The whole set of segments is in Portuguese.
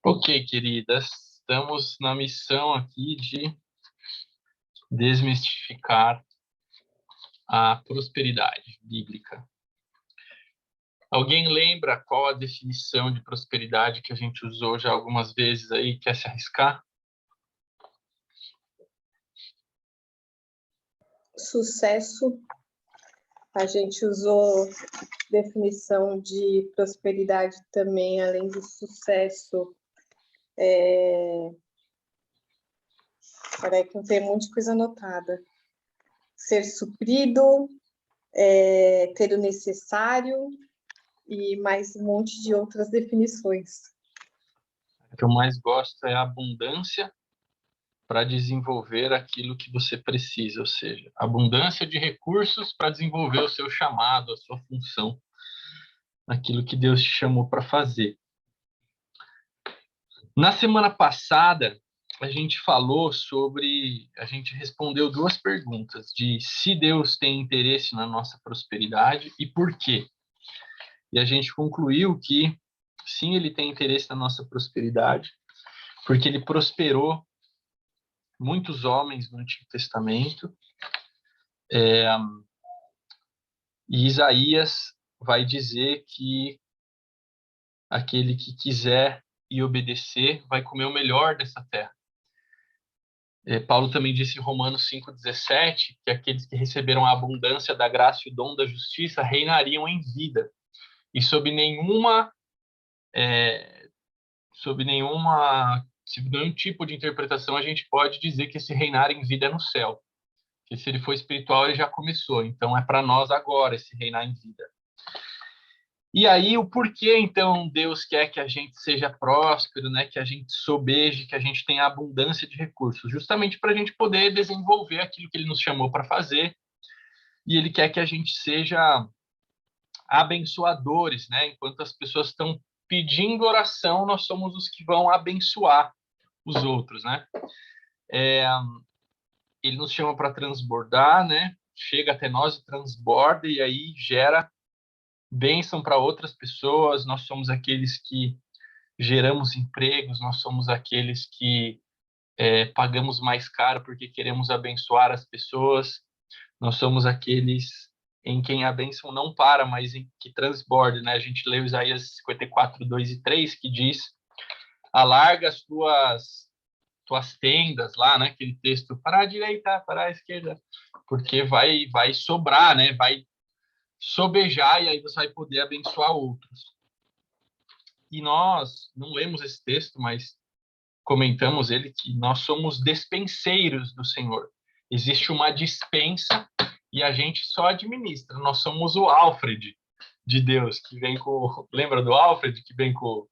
Ok, queridas, estamos na missão aqui de desmistificar a prosperidade bíblica. Alguém lembra qual a definição de prosperidade que a gente usou já algumas vezes aí? Quer se arriscar? Sucesso. A gente usou definição de prosperidade também, além do sucesso. Peraí que não tem um monte de coisa anotada. Ser suprido, ter o necessário e mais um monte de outras definições. O que eu mais gosto é a abundância para desenvolver aquilo que você precisa, ou seja, abundância de recursos para desenvolver o seu chamado, a sua função, aquilo que Deus te chamou para fazer. Na semana passada, a gente respondeu duas perguntas, de se Deus tem interesse na nossa prosperidade e por quê. E a gente concluiu que, sim, ele tem interesse na nossa prosperidade, porque ele prosperou muitos homens no Antigo Testamento, e Isaías vai dizer que aquele que quiser e obedecer vai comer o melhor dessa terra. Paulo também disse em Romanos 5,17 que aqueles que receberam a abundância da graça e o dom da justiça reinariam em vida. E sob nenhum tipo de interpretação a gente pode dizer que esse reinar em vida é no céu. Porque se ele for espiritual, ele já começou. Então é para nós agora esse reinar em vida. E aí, o porquê, então, Deus quer que a gente seja próspero, né? Que a gente sobeje, que a gente tenha abundância de recursos, justamente para a gente poder desenvolver aquilo que Ele nos chamou para fazer. E Ele quer que a gente seja abençoadores, né? Enquanto as pessoas estão pedindo oração, nós somos os que vão abençoar os outros, né? Ele nos chama para transbordar, né? Chega até nós e transborda, e aí gera bênção para outras pessoas. Nós somos aqueles que geramos empregos, nós somos aqueles que pagamos mais caro porque queremos abençoar as pessoas, nós somos aqueles em quem a bênção não para, mas em que transborda, né? A gente leu Isaías 54, 2 e 3, que diz: alarga as tuas tendas lá, né? Aquele texto, para a direita, para a esquerda, porque vai sobrar, né? Vai sobejar, e aí você vai poder abençoar outros. E nós não lemos esse texto, mas comentamos ele, que nós somos despenseiros do Senhor. Existe uma dispensa e a gente só administra. Nós somos o Alfred de Deus, que vem com... Lembra do Alfred, que vem com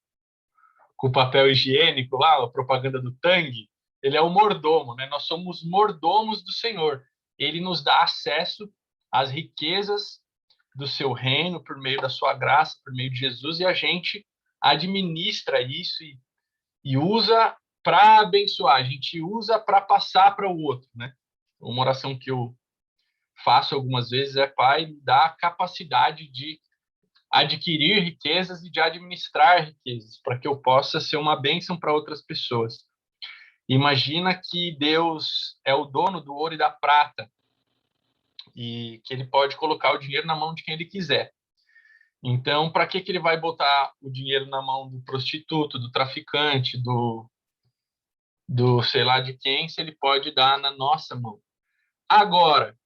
o papel higiênico lá, a propaganda do Tang? Ele é o mordomo, né? Nós somos mordomos do Senhor. Ele nos dá acesso às riquezas do seu reino por meio da sua graça, por meio de Jesus, e a gente administra isso e usa para abençoar, a gente usa para passar para o outro, né? Uma oração que eu faço algumas vezes é: Pai, me dá a capacidade de adquirir riquezas e de administrar riquezas, para que eu possa ser uma bênção para outras pessoas. Imagina que Deus é o dono do ouro e da prata e que ele pode colocar o dinheiro na mão de quem ele quiser. Então, para que ele vai botar o dinheiro na mão do prostituto, do traficante, do sei lá de quem, se ele pode dar na nossa mão? Agora,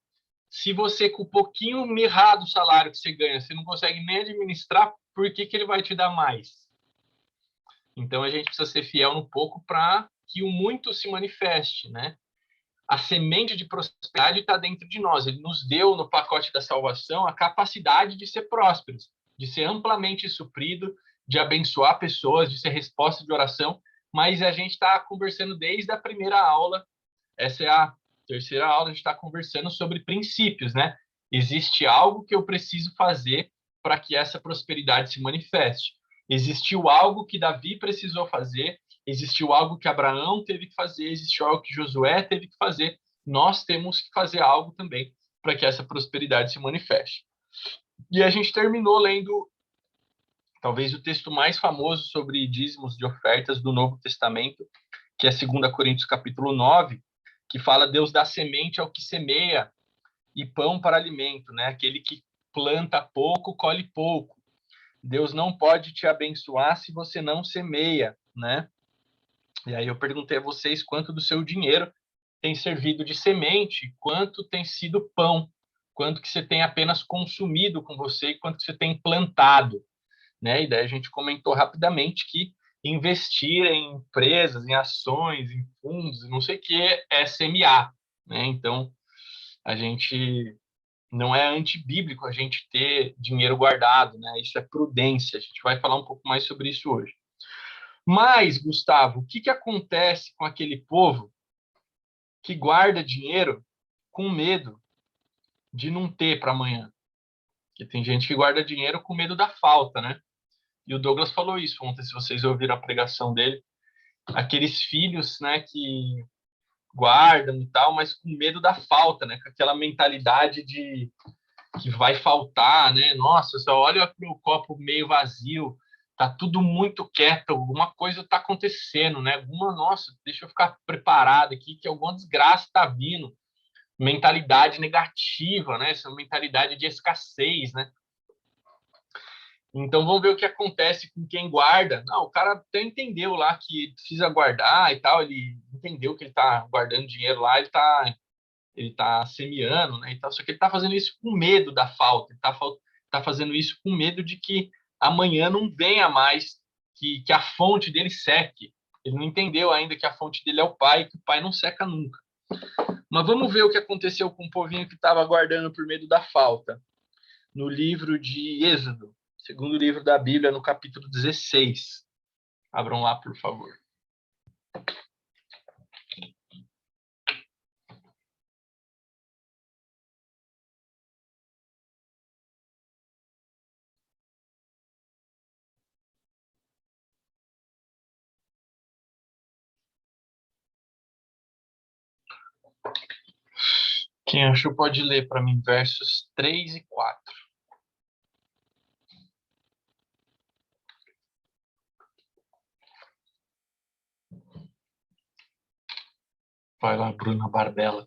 se você, com o pouquinho mirrado salário que você ganha, você não consegue nem administrar, por que ele vai te dar mais? Então, a gente precisa ser fiel no pouco para que o muito se manifeste, né? A semente de prosperidade está dentro de nós. Ele nos deu, no pacote da salvação, a capacidade de ser prósperos, de ser amplamente suprido, de abençoar pessoas, de ser resposta de oração. Mas a gente está conversando desde a primeira aula. Essa é a terceira aula, a gente está conversando sobre princípios, né? Existe algo que eu preciso fazer para que essa prosperidade se manifeste. Existiu algo que Davi precisou fazer, existiu algo que Abraão teve que fazer, existiu algo que Josué teve que fazer. Nós temos que fazer algo também para que essa prosperidade se manifeste. E a gente terminou lendo, talvez o texto mais famoso sobre dízimos de ofertas do Novo Testamento, que é 2 Coríntios capítulo 9, que fala: Deus dá semente ao que semeia e pão para alimento, né? Aquele que planta pouco, colhe pouco. Deus não pode te abençoar se você não semeia, né? E aí eu perguntei a vocês quanto do seu dinheiro tem servido de semente, quanto tem sido pão, quanto que você tem apenas consumido com você e quanto que você tem plantado, né? E daí a gente comentou rapidamente que investir em empresas, em ações, em fundos, não sei o que, é semear, né? Então, a gente não é antibíblico a gente ter dinheiro guardado, né? Isso é prudência. A gente vai falar um pouco mais sobre isso hoje. Mas, Gustavo, o que que acontece com aquele povo que guarda dinheiro com medo de não ter para amanhã? Porque tem gente que guarda dinheiro com medo da falta, né? E o Douglas falou isso ontem, se vocês ouviram a pregação dele. Aqueles filhos, né, que guardam e tal, mas com medo da falta, né? Com aquela mentalidade de que vai faltar, né? Nossa, só olha para o copo meio vazio, tá tudo muito quieto, alguma coisa está acontecendo, né? Nossa, deixa eu ficar preparado aqui que alguma desgraça está vindo. Mentalidade negativa, né? Essa mentalidade de escassez, né? Então vamos ver o que acontece com quem guarda. Não, o cara até entendeu lá que precisa guardar e tal, ele entendeu que ele está guardando dinheiro lá, ele tá semeando, né? Então, só que ele está fazendo isso com medo da falta, ele tá fazendo isso com medo de que amanhã não venha mais, que a fonte dele seque. Ele não entendeu ainda que a fonte dele é o pai, que o pai não seca nunca. Mas vamos ver o que aconteceu com o povinho que estava guardando por medo da falta. No livro de Êxodo, segundo livro da Bíblia, no capítulo 16. Abram lá, por favor. Quem achou pode ler para mim versos 3 e 4. Vai lá, Bruna Barbella.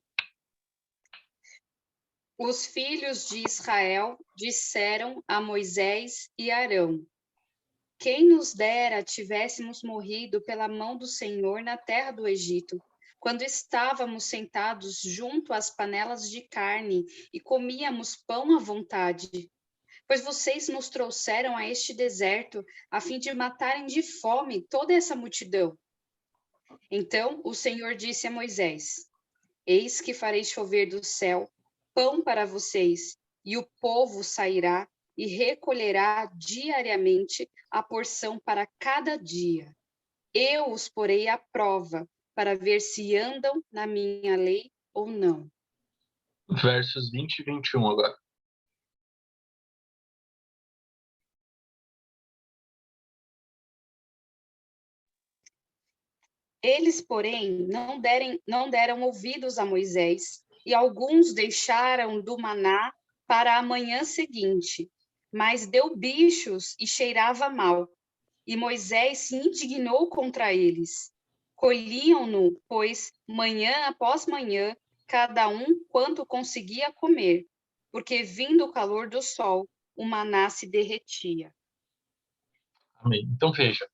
Os filhos de Israel disseram a Moisés e Arão: Quem nos dera tivéssemos morrido pela mão do Senhor na terra do Egito, quando estávamos sentados junto às panelas de carne e comíamos pão à vontade. Pois vocês nos trouxeram a este deserto a fim de matarem de fome toda essa multidão. Então o Senhor disse a Moisés: Eis que farei chover do céu pão para vocês, e o povo sairá e recolherá diariamente a porção para cada dia. Eu os porei à prova para ver se andam na minha lei ou não. Versos 20 e 21 agora. Eles, porém, não deram ouvidos a Moisés, e alguns deixaram do maná para a manhã seguinte, mas deu bichos e cheirava mal. E Moisés se indignou contra eles. Colhiam-no, pois, manhã após manhã, cada um quanto conseguia comer, porque vindo o calor do sol, o maná se derretia. Amém. Então veja,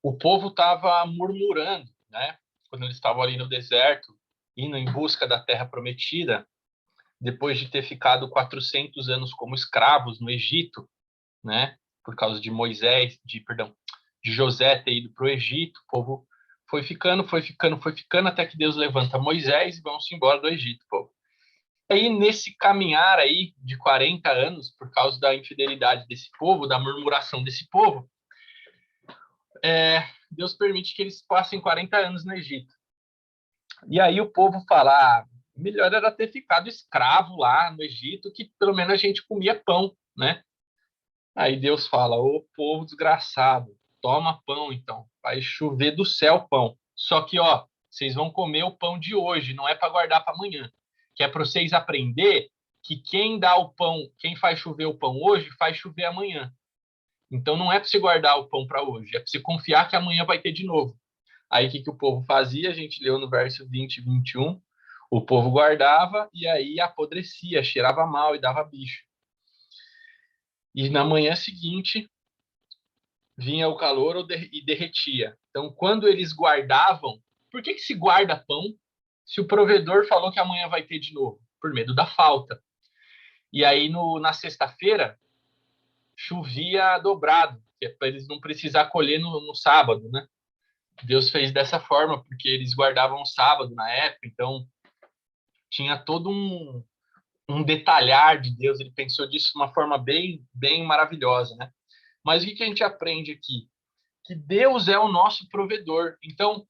o povo estava murmurando, né? Quando eles estavam ali no deserto, indo em busca da terra prometida, depois de ter ficado 400 anos como escravos no Egito, né? Por causa de de José ter ido para o Egito, o povo foi ficando, até que Deus levanta Moisés e vão-se embora do Egito, povo. Aí, nesse caminhar aí de 40 anos, por causa da infidelidade desse povo, da murmuração desse povo, Deus permite que eles passem 40 anos no Egito. E aí o povo fala, melhor era ter ficado escravo lá no Egito, que pelo menos a gente comia pão, né? Aí Deus fala, ô povo desgraçado, toma pão então, vai chover do céu pão. Só que, ó, vocês vão comer o pão de hoje, não é para guardar para amanhã. Que é para vocês aprender que quem dá o pão, quem faz chover o pão hoje, faz chover amanhã. Então não é para você guardar o pão para hoje, é para você confiar que amanhã vai ter de novo. Aí o que o povo fazia? A gente leu no verso 20 e 21, o povo guardava e aí apodrecia, cheirava mal e dava bicho. E na manhã seguinte vinha o calor e derretia. Então, quando eles guardavam, por que se guarda pão se o provedor falou que amanhã vai ter de novo? Por medo da falta. E aí, na sexta-feira, chovia dobrado, que é para eles não precisar colher no sábado, né? Deus fez dessa forma, porque eles guardavam o sábado na época, então tinha todo um detalhar de Deus, ele pensou disso de uma forma bem, bem maravilhosa, né? Mas o que a gente aprende aqui? Que Deus é o nosso provedor. Então,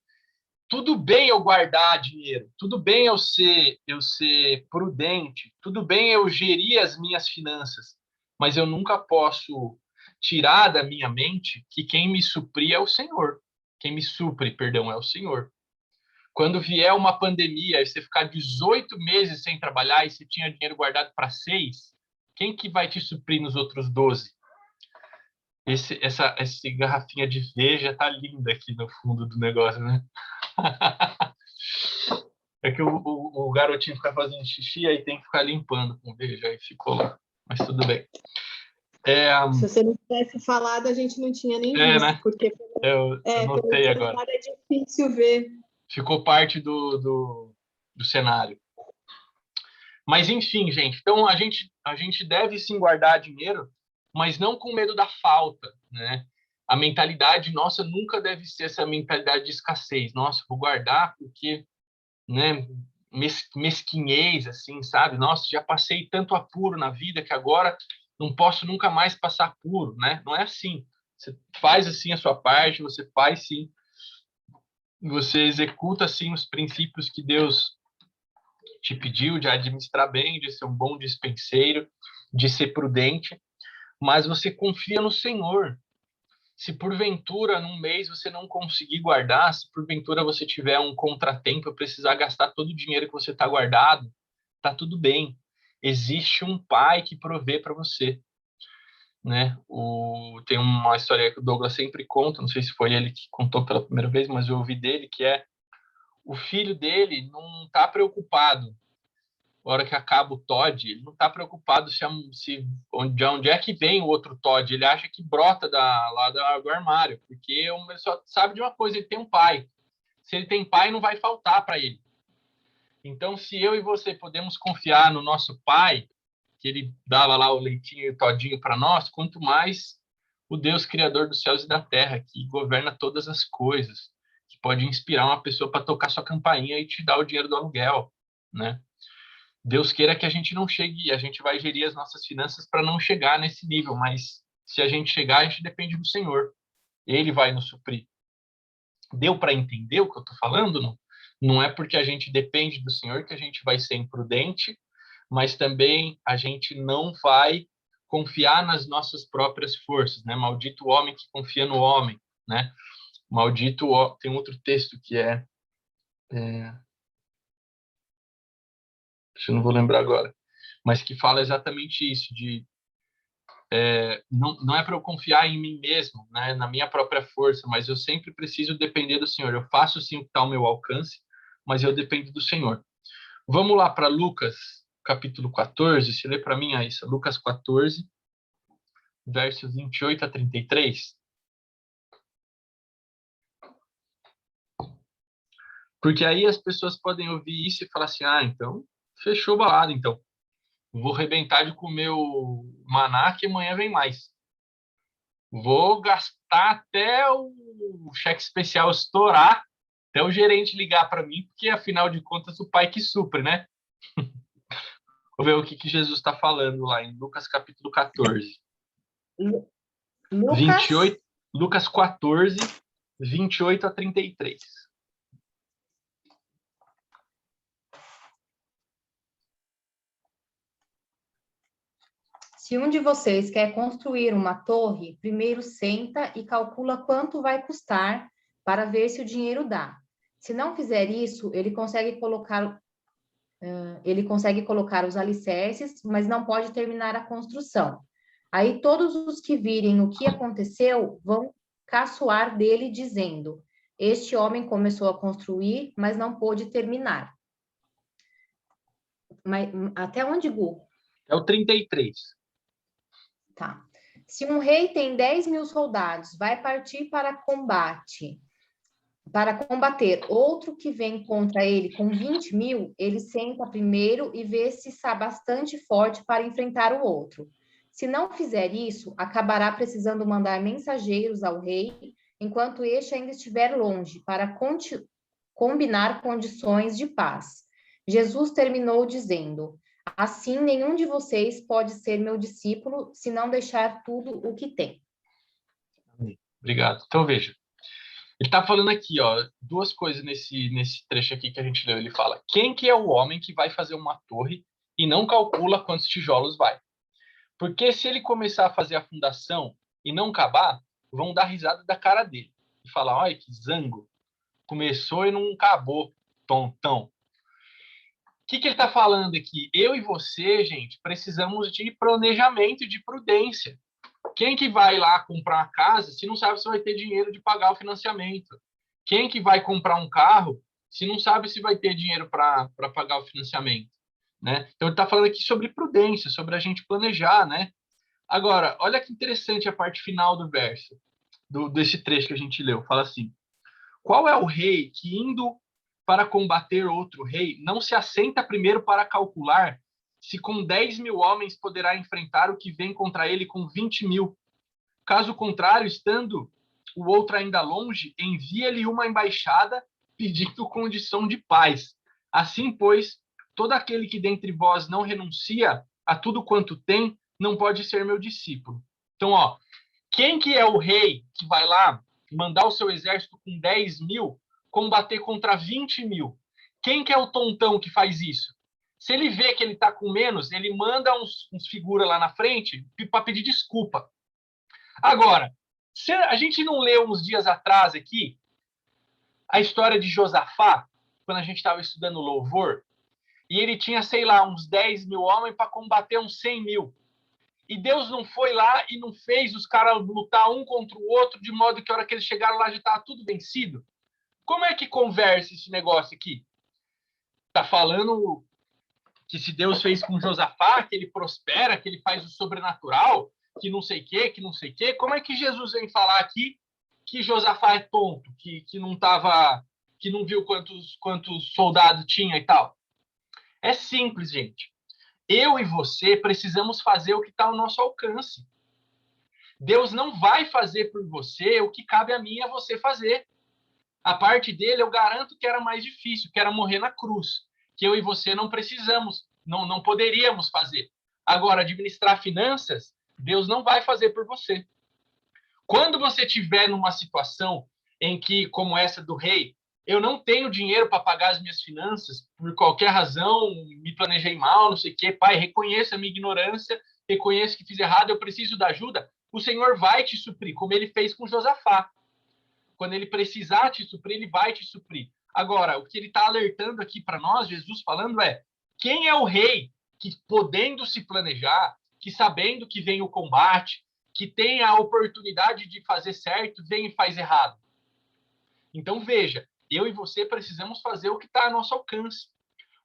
tudo bem eu guardar dinheiro, tudo bem eu ser prudente, tudo bem eu gerir as minhas finanças, mas eu nunca posso tirar da minha mente que quem me suprir é o Senhor. Quem me supre, perdão, é o Senhor. Quando vier uma pandemia e você ficar 18 meses sem trabalhar e você tinha dinheiro guardado para 6, quem que vai te suprir nos outros 12? Essa garrafinha de Veja tá linda aqui no fundo do negócio, né? É que o garotinho fica fazendo xixi, aí tem que ficar limpando com Veja, aí ficou lá. Mas tudo bem. Se você não tivesse falado, a gente não tinha nem visto, né? porque Eu pelo notei agora. celular é difícil ver. Ficou parte do cenário. Mas, enfim, gente. Então, a gente deve sim guardar dinheiro, mas não com medo da falta, né? A mentalidade nossa nunca deve ser essa mentalidade de escassez. Nossa, vou guardar porque, né, mesquinhez, assim, sabe? Nossa, já passei tanto apuro na vida que agora não posso nunca mais passar apuro, né? Não é assim. Você faz, assim, a sua parte, você faz, sim. Você executa, assim, os princípios que Deus te pediu de administrar bem, de ser um bom dispenseiro, de ser prudente, mas você confia no Senhor. Se porventura num mês você não conseguir guardar, se porventura você tiver um contratempo e precisar gastar todo o dinheiro que você está guardado, tá tudo bem. Existe um pai que provê para você, né? Tem uma história que o Douglas sempre conta, não sei se foi ele que contou pela primeira vez, mas eu ouvi dele, que é o filho dele não está preocupado a hora que acaba o Todd, ele não está preocupado de onde é que vem o outro Todd. Ele acha que brota lá do armário, porque ele só sabe de uma coisa, ele tem um pai. Se ele tem pai, não vai faltar para ele. Então, se eu e você podemos confiar no nosso pai, que ele dava lá o leitinho e o todinho para nós, quanto mais o Deus Criador dos céus e da terra, que governa todas as coisas, que pode inspirar uma pessoa para tocar sua campainha e te dar o dinheiro do aluguel, né? Deus queira que a gente não chegue, a gente vai gerir as nossas finanças para não chegar nesse nível, mas se a gente chegar, a gente depende do Senhor. Ele vai nos suprir. Deu para entender o que eu estou falando? Não? Não é porque a gente depende do Senhor que a gente vai ser imprudente, mas também a gente não vai confiar nas nossas próprias forças, né? Maldito o homem que confia no homem, né? Maldito tem outro texto que eu não vou lembrar agora, mas que fala exatamente isso, não é para eu confiar em mim mesmo, né, na minha própria força, mas eu sempre preciso depender do Senhor. Eu faço sim o que está ao meu alcance, mas eu dependo do Senhor. Vamos lá para Lucas, capítulo 14, se lê para mim, Aissa, Lucas 14, versos 28 a 33. Porque aí as pessoas podem ouvir isso e falar assim, então, fechou balada, então. Vou arrebentar de comer o maná que amanhã vem mais. Vou gastar até o cheque especial estourar, até o gerente ligar para mim, porque afinal de contas o pai que supre, né? Vou ver o que Jesus está falando lá em Lucas capítulo 14. Lucas? 28, Lucas 14, 28 a 33. Se um de vocês quer construir uma torre, primeiro senta e calcula quanto vai custar para ver se o dinheiro dá. Se não fizer isso, ele consegue colocar os alicerces, mas não pode terminar a construção. Aí todos os que virem o que aconteceu vão caçoar dele, dizendo: Este homem começou a construir, mas não pôde terminar. Mas, até onde, Gu? É o 33. Tá. Se um rei tem 10.000 soldados, vai partir para combater outro que vem contra ele com 20.000, ele senta primeiro e vê se está bastante forte para enfrentar o outro. Se não fizer isso, acabará precisando mandar mensageiros ao rei, enquanto este ainda estiver longe, para combinar condições de paz. Jesus terminou dizendo: Assim, nenhum de vocês pode ser meu discípulo se não deixar tudo o que tem. Obrigado. Então, veja. Ele está falando aqui, ó, duas coisas nesse trecho aqui que a gente leu. Ele fala: quem que é o homem que vai fazer uma torre e não calcula quantos tijolos vai? Porque se ele começar a fazer a fundação e não acabar, vão dar risada da cara dele. E falar: olha que zango. Começou e não acabou, tontão. O que ele está falando aqui? Eu e você, gente, precisamos de planejamento e de prudência. Quem que vai lá comprar uma casa se não sabe se vai ter dinheiro de pagar o financiamento? Quem que vai comprar um carro se não sabe se vai ter dinheiro para pagar o financiamento? Né? Então, ele está falando aqui sobre prudência, sobre a gente planejar, né? Agora, olha que interessante a parte final do verso, desse trecho que a gente leu. Fala assim: qual é o rei que, indo para combater outro rei, não se assenta primeiro para calcular se com 10.000 homens poderá enfrentar o que vem contra ele com 20.000? Caso contrário, estando o outro ainda longe, envia-lhe uma embaixada pedindo condição de paz. Assim, pois, todo aquele que dentre vós não renuncia a tudo quanto tem, não pode ser meu discípulo. Então, ó, quem que é o rei que vai lá mandar o seu exército com 10.000 combater contra 20.000? Quem que é o tontão que faz isso? Se ele vê que ele está com menos, ele manda uns figuras lá na frente para pedir desculpa. Agora, se a gente não leu uns dias atrás aqui a história de Josafá, quando a gente estava estudando louvor, e ele tinha, sei lá, uns 10.000 homens para combater uns 100.000. E Deus não foi lá e não fez os caras lutar um contra o outro, de modo que a hora que eles chegaram lá já estava tudo vencido. Como é que conversa esse negócio aqui? Tá falando que se Deus fez com Josafá, que ele prospera, que ele faz o sobrenatural, que não sei o quê, que não sei o quê. Como é que Jesus vem falar aqui que Josafá é tonto, que não tava, que não viu quantos soldados tinha e tal? É simples, gente. Eu e você precisamos fazer o que está ao nosso alcance. Deus não vai fazer por você o que cabe a mim e a você fazer. A parte dele, eu garanto que era mais difícil, que era morrer na cruz, que eu e você não precisamos, não poderíamos fazer. Agora, administrar finanças, Deus não vai fazer por você. Quando você estiver numa situação em que, como essa do rei, eu não tenho dinheiro para pagar as minhas finanças, por qualquer razão, me planejei mal, não sei o quê, pai, reconheça a minha ignorância, reconheça que fiz errado, eu preciso da ajuda, o Senhor vai te suprir, como ele fez com Josafá. Quando ele precisar te suprir, ele vai te suprir. Agora, o que ele está alertando aqui para nós, Jesus falando é: quem é o rei que, podendo se planejar, que sabendo que vem o combate, que tem a oportunidade de fazer certo, vem e faz errado? Então, veja, eu e você precisamos fazer o que está a nosso alcance.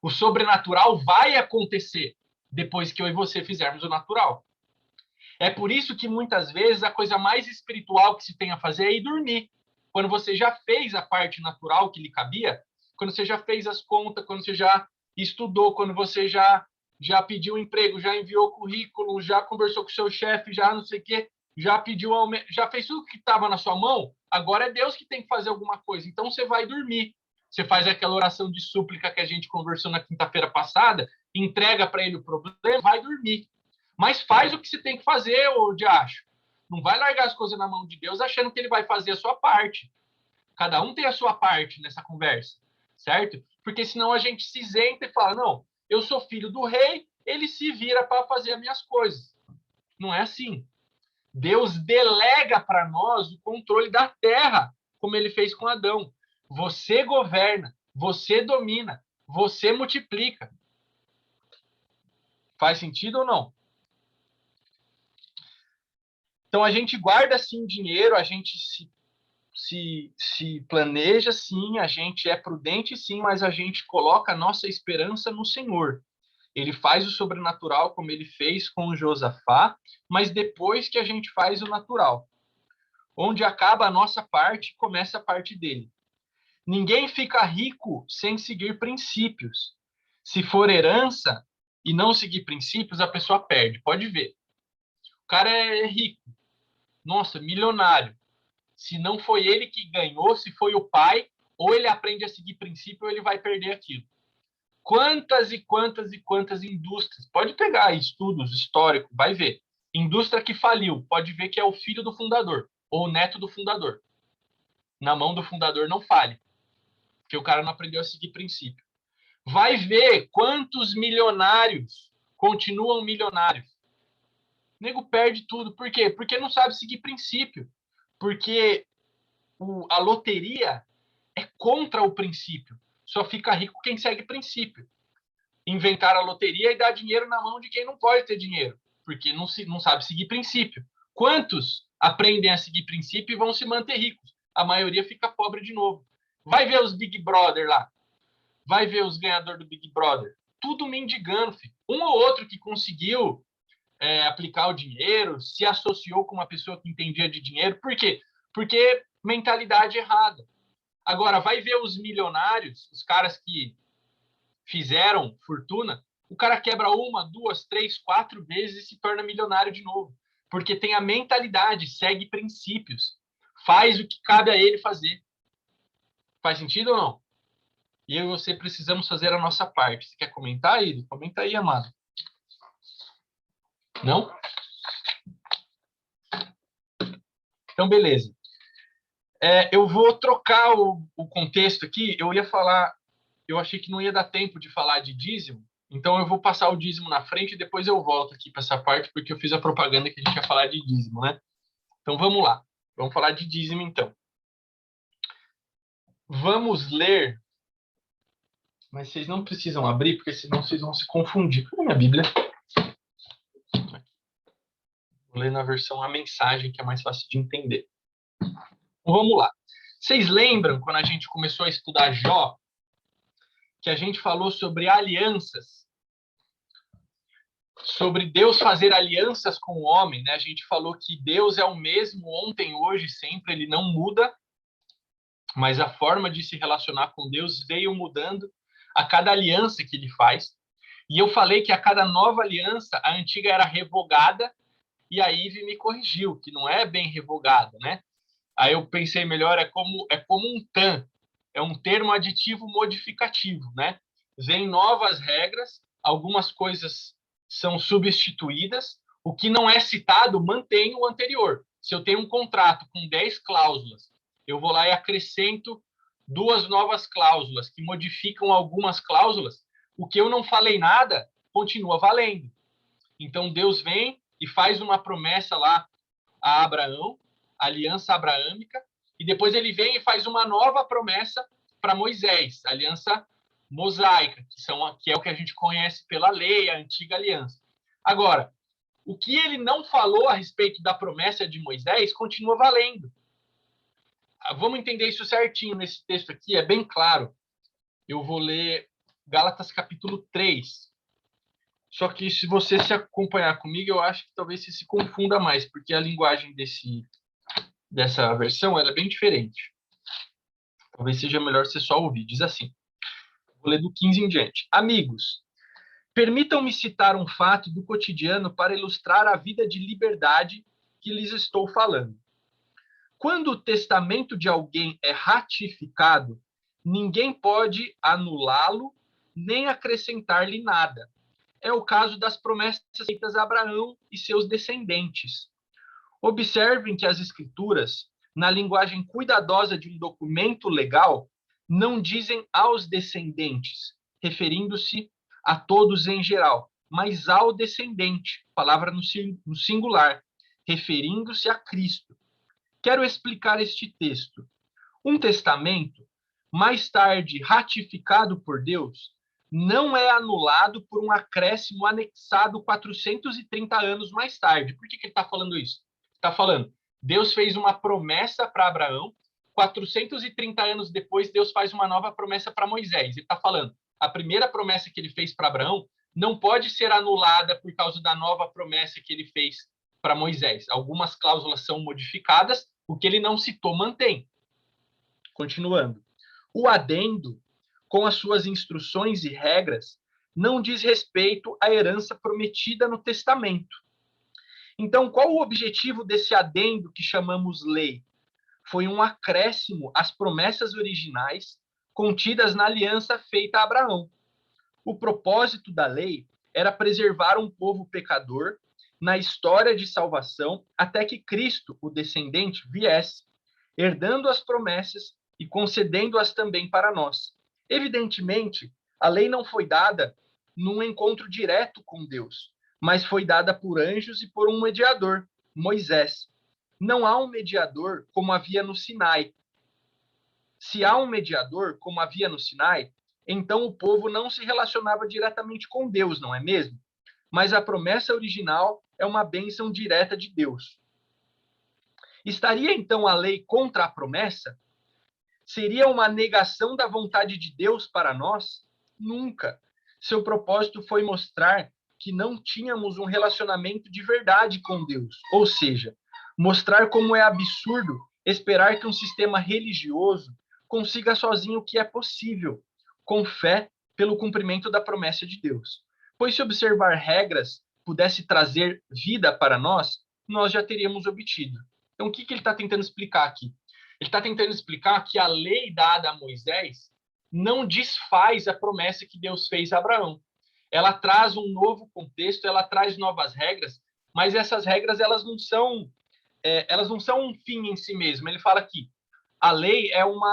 O sobrenatural vai acontecer depois que eu e você fizermos o natural. É por isso que, muitas vezes, a coisa mais espiritual que se tem a fazer é ir dormir. Quando você já fez a parte natural que lhe cabia, quando você já fez as contas, quando você já estudou, quando você já pediu emprego, já enviou currículo, já conversou com o seu chefe, já não sei o quê, já pediu aumento, já fez tudo que estava na sua mão, agora é Deus que tem que fazer alguma coisa. Então você vai dormir. Você faz aquela oração de súplica que a gente conversou na quinta-feira passada, entrega para ele o problema, vai dormir. Mas faz o que você tem que fazer, ô diacho. Não vai largar as coisas na mão de Deus achando que ele vai fazer a sua parte. Cada um tem a sua parte nessa conversa, certo? Porque senão a gente se isenta e fala: não, eu sou filho do rei, ele se vira para fazer as minhas coisas. Não é assim. Deus delega para nós o controle da terra, como ele fez com Adão. Você governa, você domina, você multiplica. Faz sentido ou não? Então, a gente guarda, sim, dinheiro, a gente se planeja, sim, a gente é prudente, sim, mas a gente coloca a nossa esperança no Senhor. Ele faz o sobrenatural como ele fez com Josafá, mas depois que a gente faz o natural. Onde acaba a nossa parte, começa a parte dele. Ninguém fica rico sem seguir princípios. Se for herança e não seguir princípios, a pessoa perde. Pode ver. O cara é rico. Nossa, milionário. Se não foi ele que ganhou, se foi o pai, ou ele aprende a seguir princípio, ou ele vai perder aquilo. Quantas e quantas e quantas indústrias? Pode pegar estudos históricos, vai ver. Indústria que faliu, pode ver que é o filho do fundador, ou o neto do fundador. Na mão do fundador não fale, porque o cara não aprendeu a seguir princípio. Vai ver quantos milionários continuam milionários. O nego perde tudo. Por quê? Porque não sabe seguir princípio. Porque a loteria é contra o princípio. Só fica rico quem segue princípio. Inventar a loteria e dar dinheiro na mão de quem não pode ter dinheiro, porque não sabe seguir princípio. Quantos aprendem a seguir princípio e vão se manter ricos? A maioria fica pobre de novo. Vai ver os Big Brother lá. Vai ver os ganhadores do Big Brother. Tudo mendigando, filho. Um ou outro que conseguiu aplicar o dinheiro, se associou com uma pessoa que entendia de dinheiro. Por quê? Porque mentalidade errada. Agora, vai ver os milionários, os caras que fizeram fortuna, o cara quebra 1, 2, 3, 4 vezes e se torna milionário de novo. Porque tem a mentalidade, segue princípios, faz o que cabe a ele fazer. Faz sentido ou não? E eu e você precisamos fazer a nossa parte. Você quer comentar aí? Comenta aí, amado. Não? Então, beleza. Eu vou trocar o contexto aqui. Eu ia falar, eu achei que não ia dar tempo de falar de dízimo, então eu vou passar o dízimo na frente e depois eu volto aqui para essa parte, porque eu fiz a propaganda que a gente ia falar de dízimo, né? Então vamos lá. Vamos falar de dízimo, então. Vamos ler, mas vocês não precisam abrir, porque senão vocês vão se confundir. Cadê minha Bíblia? Vou ler na versão A Mensagem, que é mais fácil de entender. Então vamos lá. Vocês lembram quando a gente começou a estudar Jó, que a gente falou sobre alianças, sobre Deus fazer alianças com o homem, né? A gente falou que Deus é o mesmo ontem, hoje, sempre, ele não muda, mas a forma de se relacionar com Deus veio mudando a cada aliança que ele faz. E eu falei que a cada nova aliança, a antiga era revogada, e a Ive me corrigiu, que não é bem revogada, né? Aí eu pensei melhor, é como um TAM, é um termo aditivo modificativo, né? Vem novas regras, algumas coisas são substituídas, o que não é citado mantém o anterior. Se eu tenho um contrato com 10 cláusulas, eu vou lá e acrescento 2 novas cláusulas que modificam algumas cláusulas, o que eu não falei nada continua valendo. Então Deus vem e faz uma promessa lá a Abraão, a aliança abraâmica, e depois ele vem e faz uma nova promessa para Moisés, a aliança mosaica, que é o que a gente conhece pela lei, a antiga aliança. Agora, o que ele não falou a respeito da promessa de Moisés continua valendo. Vamos entender isso certinho nesse texto aqui, é bem claro. Eu vou ler Gálatas capítulo 3. Só que se você se acompanhar comigo, eu acho que talvez você se confunda mais, porque a linguagem dessa versão ela é bem diferente. Talvez seja melhor você só ouvir. Diz assim, vou ler do 15 em diante. Amigos, permitam-me citar um fato do cotidiano para ilustrar a vida de liberdade que lhes estou falando. Quando o testamento de alguém é ratificado, ninguém pode anulá-lo nem acrescentar-lhe nada. É o caso das promessas feitas a Abraão e seus descendentes. Observem que as escrituras, na linguagem cuidadosa de um documento legal, não dizem aos descendentes, referindo-se a todos em geral, mas ao descendente, palavra no singular, referindo-se a Cristo. Quero explicar este texto. Um testamento, mais tarde ratificado por Deus, não é anulado por um acréscimo anexado 430 anos mais tarde. Por que ele está falando isso? Está falando, Deus fez uma promessa para Abraão, 430 anos depois, Deus faz uma nova promessa para Moisés. Ele está falando, a primeira promessa que ele fez para Abraão não pode ser anulada por causa da nova promessa que ele fez para Moisés. Algumas cláusulas são modificadas, o que ele não citou mantém. Continuando. O adendo, com as suas instruções e regras, não diz respeito à herança prometida no testamento. Então, qual o objetivo desse adendo que chamamos lei? Foi um acréscimo às promessas originais contidas na aliança feita a Abraão. O propósito da lei era preservar um povo pecador na história de salvação até que Cristo, o descendente, viesse, herdando as promessas e concedendo-as também para nós. Evidentemente, a lei não foi dada num encontro direto com Deus, mas foi dada por anjos e por um mediador, Moisés. Não há um mediador como havia no Sinai. Se há um mediador como havia no Sinai, então o povo não se relacionava diretamente com Deus, não é mesmo? Mas a promessa original é uma bênção direta de Deus. Estaria então a lei contra a promessa? Seria uma negação da vontade de Deus para nós? Nunca. Seu propósito foi mostrar que não tínhamos um relacionamento de verdade com Deus. Ou seja, mostrar como é absurdo esperar que um sistema religioso consiga sozinho o que é possível, com fé pelo cumprimento da promessa de Deus. Pois se observar regras pudesse trazer vida para nós, nós já teríamos obtido. Então, o que ele está tentando explicar aqui? Ele está tentando explicar que a lei dada a Moisés não desfaz a promessa que Deus fez a Abraão. Ela traz um novo contexto, ela traz novas regras, mas essas regras elas não são um fim em si mesmo. Ele fala que a lei é um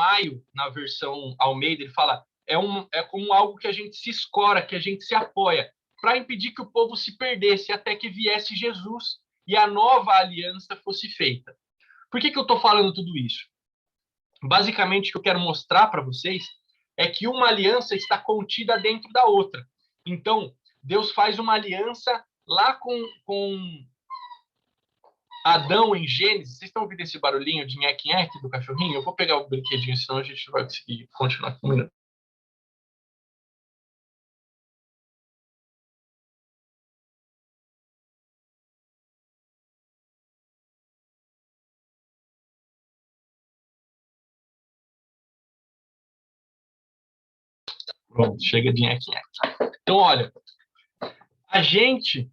aio na versão Almeida. Ele fala é como algo que a gente se escora, que a gente se apoia, para impedir que o povo se perdesse até que viesse Jesus e a nova aliança fosse feita. Por que eu estou falando tudo isso? Basicamente, o que eu quero mostrar para vocês é que uma aliança está contida dentro da outra. Então, Deus faz uma aliança lá com Adão em Gênesis. Vocês estão ouvindo esse barulhinho de nheque-nheque do cachorrinho? Eu vou pegar o brinquedinho, senão a gente vai conseguir continuar combinando. Pronto, chega de nheque-nheque. Então, olha, a gente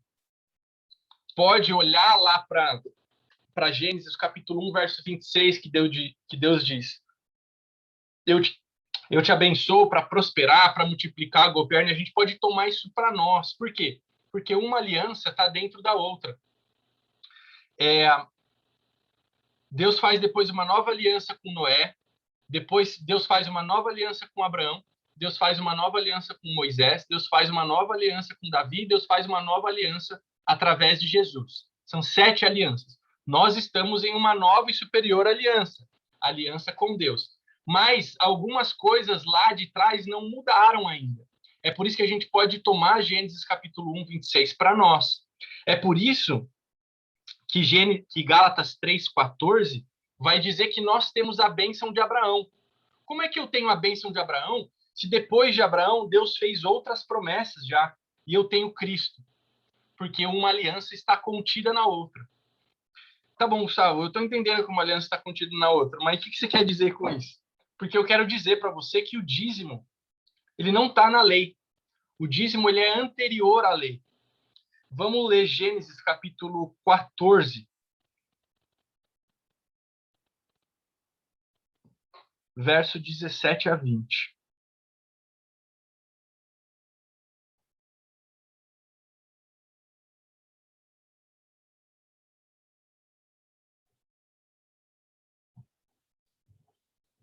pode olhar lá para Gênesis, capítulo 1, verso 26, que Deus diz: eu te abençoo para prosperar, para multiplicar, governe. A gente pode tomar isso para nós. Por quê? Porque uma aliança está dentro da outra. Deus faz depois uma nova aliança com Noé, depois Deus faz uma nova aliança com Abraão, Deus faz uma nova aliança com Moisés, Deus faz uma nova aliança com Davi, Deus faz uma nova aliança através de Jesus. São 7 alianças. Nós estamos em uma nova e superior aliança, aliança com Deus. Mas algumas coisas lá de trás não mudaram ainda. É por isso que a gente pode tomar Gênesis capítulo 1, 26 para nós. É por isso que Gálatas 3,14 vai dizer que nós temos a bênção de Abraão. Como é que eu tenho a bênção de Abraão se depois de Abraão Deus fez outras promessas já e eu tenho Cristo? Porque uma aliança está contida na outra. Tá bom, Gustavo, eu estou entendendo que uma aliança está contida na outra, mas o que você quer dizer com isso? Porque eu quero dizer para você que o dízimo, ele não está na lei. O dízimo, ele é anterior à lei. Vamos ler Gênesis capítulo 14. Verso 17 a 20.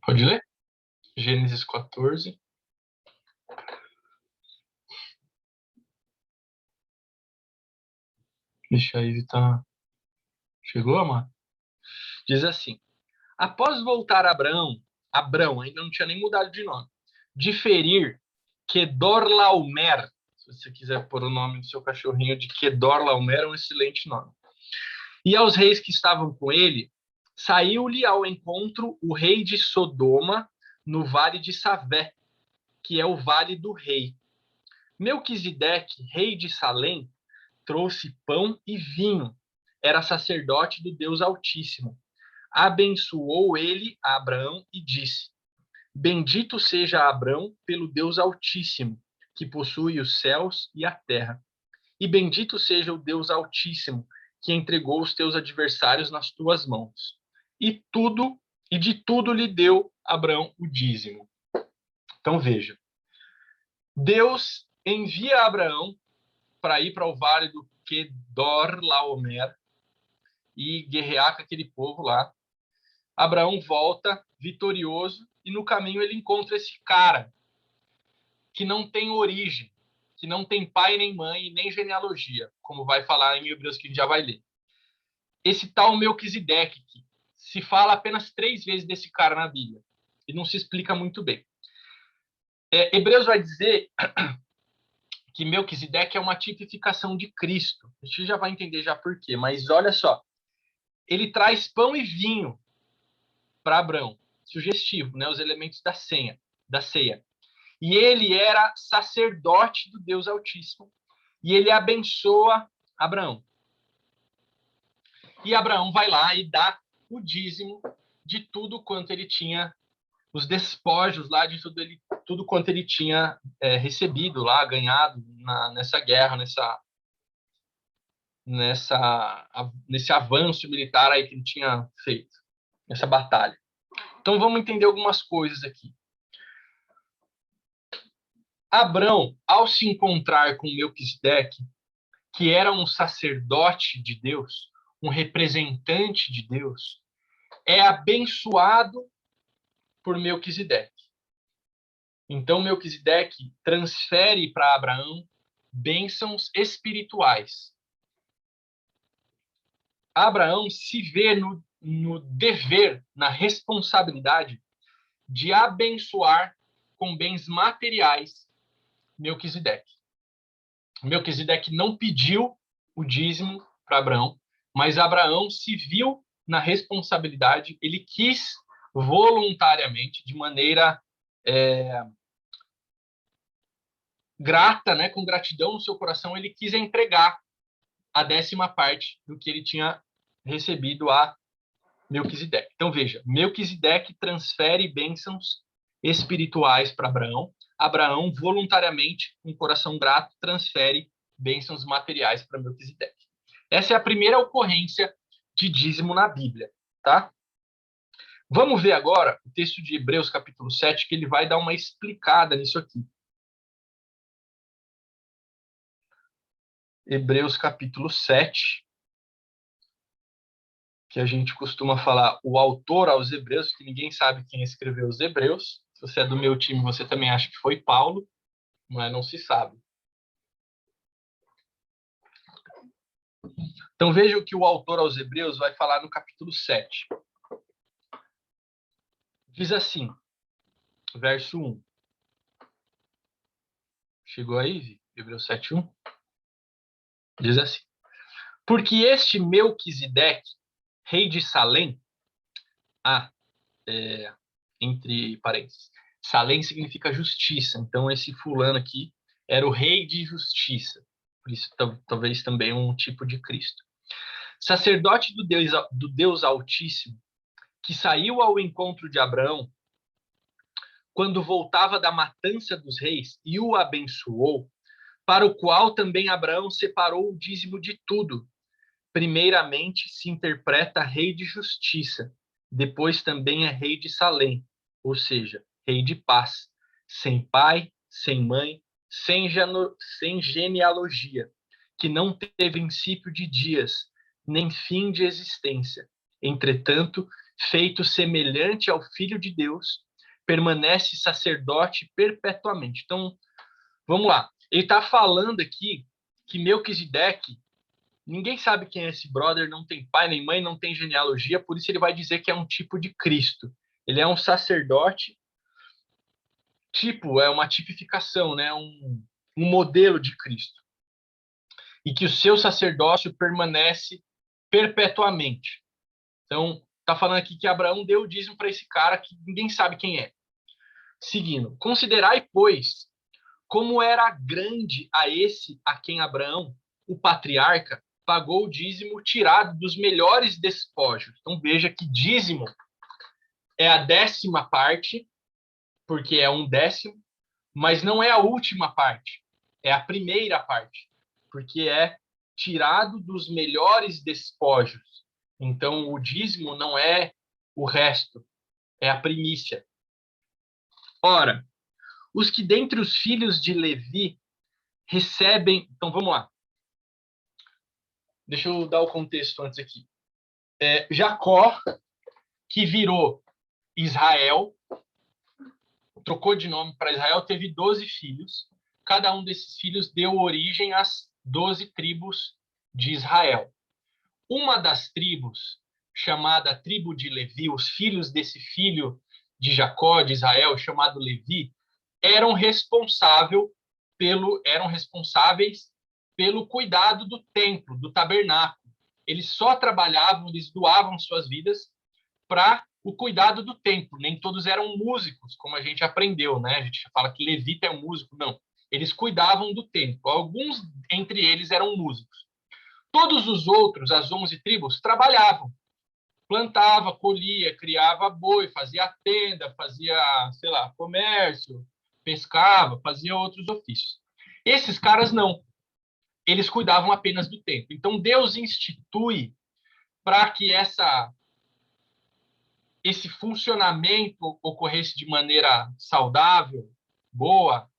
Pode ler? Gênesis 14. Deixa aí, tá. Chegou, amado? Diz assim: após voltar Abrão, ainda não tinha nem mudado de nome, de ferir Kedorlaomer, se você quiser pôr o nome do seu cachorrinho de Kedorlaomer, é um excelente nome. E aos reis que estavam com ele, saiu-lhe ao encontro o rei de Sodoma, no vale de Savé, que é o vale do rei. Melquisedeque, rei de Salém, trouxe pão e vinho. Era sacerdote do Deus Altíssimo. Abençoou ele a Abraão e disse: Bendito seja Abraão pelo Deus Altíssimo, que possui os céus e a terra. E bendito seja o Deus Altíssimo, que entregou os teus adversários nas tuas mãos. E de tudo lhe deu Abraão o dízimo. Então veja, Deus envia Abraão para ir para o vale do Kedor Laomer e guerrear com aquele povo lá. Abraão volta vitorioso e no caminho ele encontra esse cara que não tem origem, que não tem pai nem mãe nem genealogia, como vai falar em Hebreus que a gente já vai ler. Esse tal Melquisedeque, se fala apenas 3 vezes desse cara na Bíblia e não se explica muito bem. Hebreus vai dizer que Melquisedeque é uma tipificação de Cristo. A gente já vai entender já por quê, mas olha só. Ele traz pão e vinho para Abraão, sugestivo, né, os elementos da ceia. E ele era sacerdote do Deus Altíssimo, e ele abençoa Abraão. E Abraão vai lá e dá o dízimo de tudo quanto ele tinha, os despojos lá de tudo quanto ele tinha recebido lá, ganhado nessa guerra, nesse avanço militar aí que ele tinha feito, nessa batalha. Então vamos entender algumas coisas aqui. Abrão, ao se encontrar com Melquisedeque, que era um sacerdote de Deus, um representante de Deus, é abençoado por Melquisedeque. Então Melquisedeque transfere para Abraão bênçãos espirituais. Abraão se vê no dever, na responsabilidade de abençoar com bens materiais Melquisedeque. Melquisedeque não pediu o dízimo para Abraão, mas Abraão se viu na responsabilidade, ele quis voluntariamente, de maneira grata, né, com gratidão no seu coração, ele quis entregar a 10ª parte do que ele tinha recebido a Melquisedeque. Então veja, Melquisedeque transfere bênçãos espirituais para Abraão. Abraão, voluntariamente, com coração grato, transfere bênçãos materiais para Melquisedeque. Essa é a primeira ocorrência de dízimo na Bíblia, tá? Vamos ver agora o texto de Hebreus, capítulo 7, que ele vai dar uma explicada nisso aqui. Hebreus, capítulo 7, que a gente costuma falar o autor aos Hebreus, que ninguém sabe quem escreveu os Hebreus. Se você é do meu time, você também acha que foi Paulo, mas não se sabe. Então veja o que o autor aos Hebreus vai falar no capítulo 7. Diz assim, verso 1. Chegou aí, Hebreus 7:1? Diz assim: Porque este Melquisedeque, rei de Salém, entre parênteses, Salém significa justiça, então esse fulano aqui era o rei de justiça, por isso talvez também um tipo de Cristo. Sacerdote do Deus Altíssimo, que saiu ao encontro de Abraão quando voltava da matança dos reis e o abençoou, para o qual também Abraão separou o dízimo de tudo. Primeiramente se interpreta rei de justiça, depois também é rei de Salém, ou seja, rei de paz, sem pai, sem mãe, sem genealogia, que não teve princípio de dias, nem fim de existência. Entretanto, feito semelhante ao Filho de Deus, permanece sacerdote perpetuamente. Então, vamos lá. Ele está falando aqui que Melquisedeque, ninguém sabe quem é esse brother, não tem pai nem mãe, não tem genealogia, por isso ele vai dizer que é um tipo de Cristo. Ele é um sacerdote, é uma tipificação, né? um modelo de Cristo. E que o seu sacerdócio permanece perpetuamente. Então, está falando aqui que Abraão deu o dízimo para esse cara que ninguém sabe quem é. Seguindo, considerai, pois, como era grande a esse a quem Abraão, o patriarca, pagou o dízimo tirado dos melhores despojos. Então, veja que dízimo é a 10ª parte, porque é 1/10, mas não é a última parte, é a primeira parte, porque é tirado dos melhores despojos. Então, o dízimo não é o resto, é a primícia. Ora, os que dentre os filhos de Levi recebem... Então, vamos lá. Deixa eu dar o contexto antes aqui. Jacó, que virou Israel, trocou de nome para Israel, teve 12 filhos. Cada um desses filhos deu origem às 12 tribos de Israel. Uma das tribos, chamada tribo de Levi, os filhos desse filho de Jacó, de Israel, chamado Levi, eram responsáveis pelo cuidado do templo, do tabernáculo. Eles só trabalhavam, eles doavam suas vidas para o cuidado do templo. Nem todos eram músicos, como a gente aprendeu, né? A gente fala que levita é um músico. Não. Eles cuidavam do templo. Alguns entre eles eram músicos. Todos os outros, as 11 tribos, trabalhavam. Plantava, colhia, criava boi, fazia tenda, fazia, sei lá, comércio, pescava, fazia outros ofícios. Esses caras não. Eles cuidavam apenas do templo. Então, Deus institui para que esse funcionamento ocorresse de maneira saudável, boa.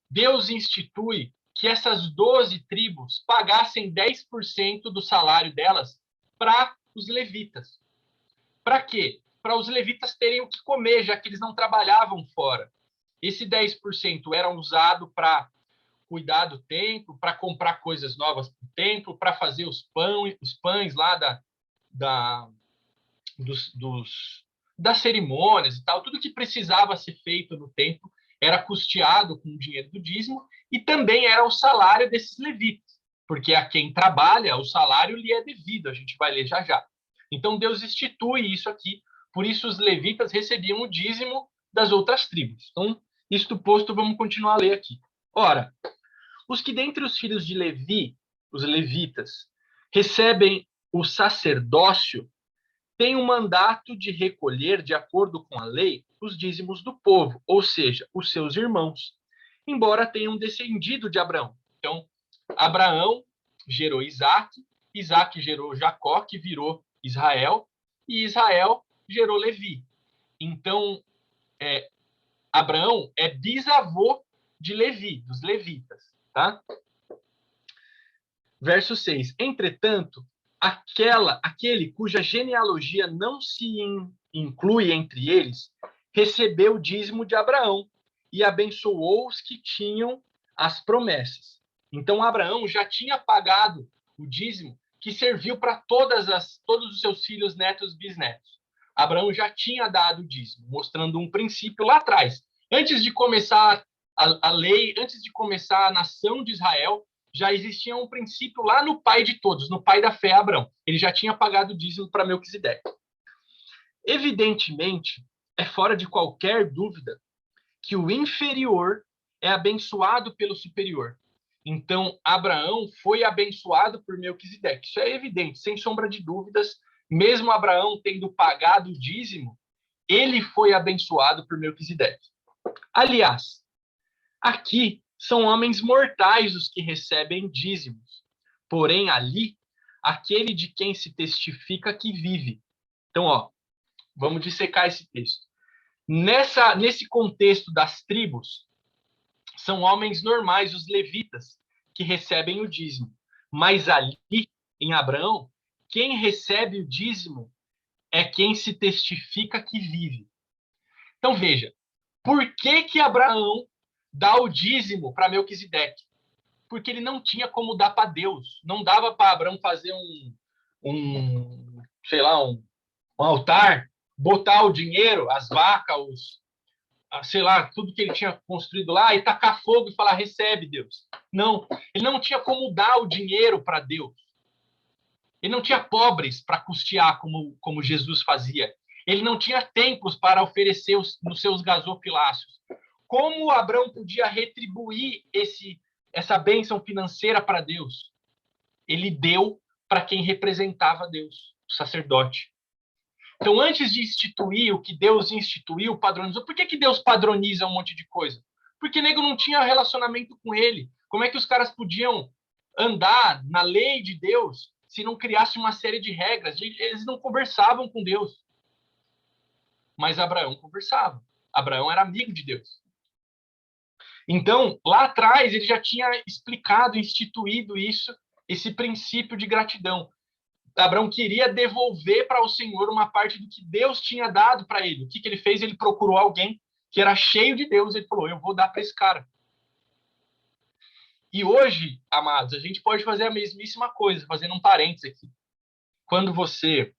Deus institui que essas 12 tribos pagassem 10% do salário delas para os levitas. Para quê? Para os levitas terem o que comer, já que eles não trabalhavam fora. Esse 10% era usado para cuidar do templo, para comprar coisas novas para o templo, para fazer os pães lá das cerimônias e tal. Tudo que precisava ser feito no templo era custeado com o dinheiro do dízimo e também era o salário desses levitas, porque a quem trabalha, o salário lhe é devido, a gente vai ler já já. Então, Deus institui isso aqui, por isso os levitas recebiam o dízimo das outras tribos. Então, isto posto, vamos continuar a ler aqui. Ora, os que dentre os filhos de Levi, os levitas, recebem o sacerdócio, têm o mandato de recolher, de acordo com a lei, os dízimos do povo, ou seja, os seus irmãos, embora tenham descendido de Abraão. Então, Abraão gerou Isaac, Isaac gerou Jacó, que virou Israel, e Israel gerou Levi. Então, Abraão é bisavô de Levi, dos levitas. Tá? Verso 6. Entretanto, aquele cuja genealogia não se inclui entre eles, recebeu o dízimo de Abraão e abençoou os que tinham as promessas. Então, Abraão já tinha pagado o dízimo que serviu para todos os seus filhos, netos, bisnetos. Abraão já tinha dado o dízimo, mostrando um princípio lá atrás. Antes de começar a lei, antes de começar a nação de Israel, já existia um princípio lá no pai de todos, no pai da fé, Abraão. Ele já tinha pagado o dízimo para Melquisedeque. Evidentemente, é fora de qualquer dúvida que o inferior é abençoado pelo superior. Então, Abraão foi abençoado por Melquisedeque. Isso é evidente, sem sombra de dúvidas. Mesmo Abraão tendo pagado o dízimo, ele foi abençoado por Melquisedeque. Aliás, aqui são homens mortais os que recebem dízimos. Porém, ali, aquele de quem se testifica que vive. Então, vamos dissecar esse texto. Nesse contexto das tribos, são homens normais, os levitas, que recebem o dízimo. Mas ali, em Abraão, quem recebe o dízimo é quem se testifica que vive. Então, veja, por que Abraão dá o dízimo para Melquisedeque? Porque ele não tinha como dar para Deus. Não dava para Abraão fazer um altar, botar o dinheiro, as vacas, tudo que ele tinha construído lá, e tacar fogo e falar, recebe, Deus. Não, ele não tinha como dar o dinheiro para Deus. Ele não tinha pobres para custear como Jesus fazia. Ele não tinha templos para oferecer nos seus gasofilácios. Como Abraão podia retribuir essa bênção financeira para Deus? Ele deu para quem representava Deus, o sacerdote. Então, antes de instituir o que Deus instituiu, padronizou. Por que Deus padroniza um monte de coisa? Porque nego não tinha relacionamento com ele. Como é que os caras podiam andar na lei de Deus se não criasse uma série de regras? Eles não conversavam com Deus. Mas Abraão conversava. Abraão era amigo de Deus. Então, lá atrás, ele já tinha explicado, instituído esse princípio de gratidão. Abraão queria devolver para o Senhor uma parte do que Deus tinha dado para ele. O que ele fez? Ele procurou alguém que era cheio de Deus. Ele falou, eu vou dar para esse cara. E hoje, amados, a gente pode fazer a mesmíssima coisa, fazendo um parênteses aqui. Quando você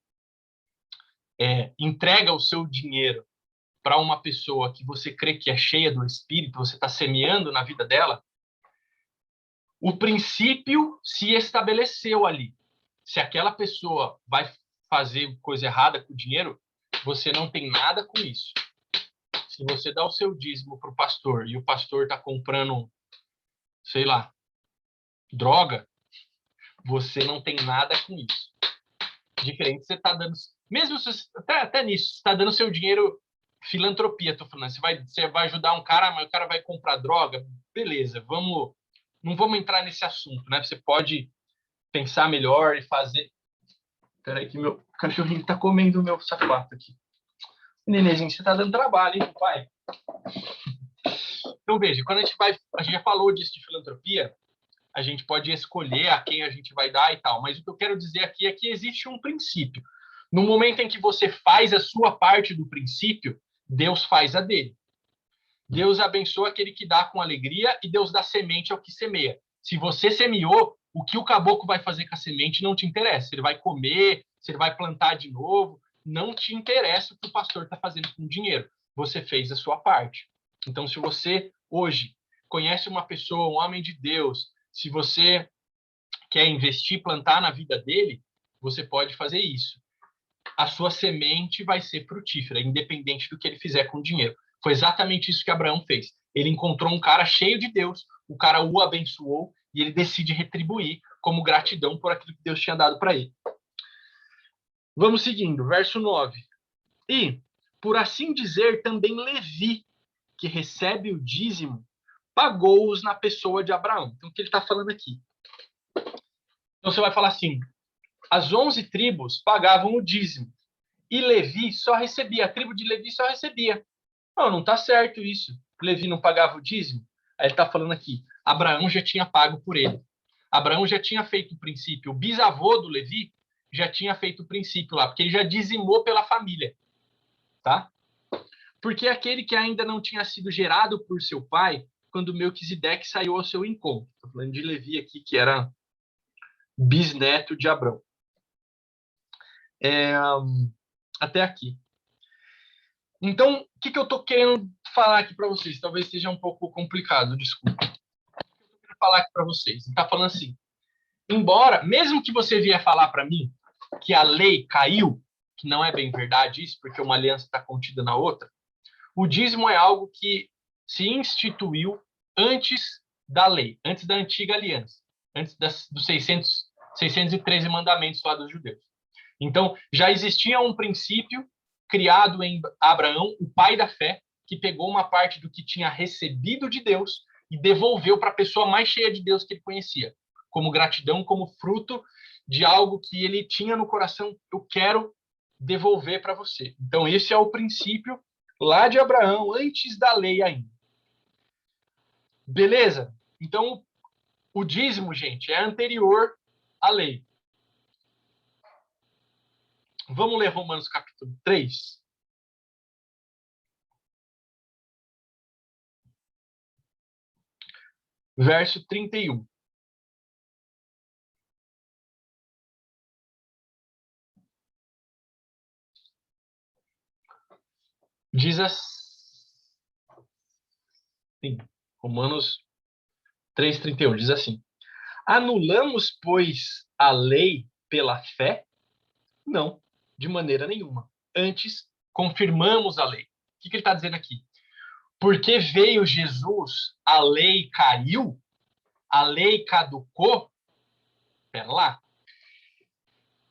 entrega o seu dinheiro para uma pessoa que você crê que é cheia do Espírito, você está semeando na vida dela, o princípio se estabeleceu ali. Se aquela pessoa vai fazer coisa errada com o dinheiro, você não tem nada com isso. Se você dá o seu dízimo para o pastor e o pastor está comprando, sei lá, droga, você não tem nada com isso. Diferente, você está dando... Mesmo até nisso, você está dando seu dinheiro filantropia, estou falando. Você vai ajudar um cara, mas o cara vai comprar droga, beleza, não vamos entrar nesse assunto, né? Você pode pensar melhor e fazer... Peraí que meu cachorrinho está comendo o meu sapato aqui. Nenêzinho, você está dando trabalho, hein, pai? Então, veja, quando a gente já falou disso de filantropia, a gente pode escolher a quem a gente vai dar e tal, mas o que eu quero dizer aqui é que existe um princípio. No momento em que você faz a sua parte do princípio, Deus faz a dele. Deus abençoa aquele que dá com alegria e Deus dá semente ao que semeia. Se você semeou, o que o caboclo vai fazer com a semente não te interessa. Se ele vai comer, se ele vai plantar de novo, não te interessa o que o pastor está fazendo com o dinheiro. Você fez a sua parte. Então, se você hoje conhece uma pessoa, um homem de Deus, se você quer investir, plantar na vida dele, você pode fazer isso. A sua semente vai ser frutífera, independente do que ele fizer com o dinheiro. Foi exatamente isso que Abraão fez. Ele encontrou um cara cheio de Deus, o cara o abençoou e ele decide retribuir como gratidão por aquilo que Deus tinha dado para ele. Vamos seguindo, verso 9. E, por assim dizer, também Levi, que recebe o dízimo, pagou-os na pessoa de Abraão. Então, o que ele está falando aqui? Então, você vai falar assim, as 11 tribos pagavam o dízimo, e Levi só recebia, a tribo de Levi só recebia. Não está certo isso. Levi não pagava o dízimo? Aí ele está falando aqui, Abraão já tinha pago por ele. Abraão já tinha feito o princípio. O bisavô do Levi já tinha feito o princípio lá, porque ele já dizimou pela família. Tá? Porque aquele que ainda não tinha sido gerado por seu pai, quando Melquisedeque saiu ao seu encontro. Estou falando de Levi aqui, que era bisneto de Abraão. Até aqui. Então, o que eu estou querendo falar aqui para vocês? Talvez seja um pouco complicado, desculpa. O que eu estou querendo falar aqui para vocês? Ele está falando assim, embora, mesmo que você vier falar para mim que a lei caiu, que não é bem verdade isso, porque uma aliança está contida na outra, o dízimo é algo que se instituiu antes da lei, antes da antiga aliança, antes dos 613 mandamentos lá dos judeus. Então, já existia um princípio criado em Abraão, o pai da fé, que pegou uma parte do que tinha recebido de Deus e devolveu para a pessoa mais cheia de Deus que ele conhecia, como gratidão, como fruto de algo que ele tinha no coração, eu quero devolver para você. Então, esse é o princípio lá de Abraão, antes da lei ainda. Beleza? Então, o dízimo, gente, é anterior à lei. Vamos ler Romanos capítulo 3? Verso 31. Diz assim, Romanos 3:31, diz assim: anulamos, pois, a lei pela fé? Não, de maneira nenhuma. Antes, confirmamos a lei. O que ele está dizendo aqui? Porque veio Jesus, a lei caiu? A lei caducou? Espera lá.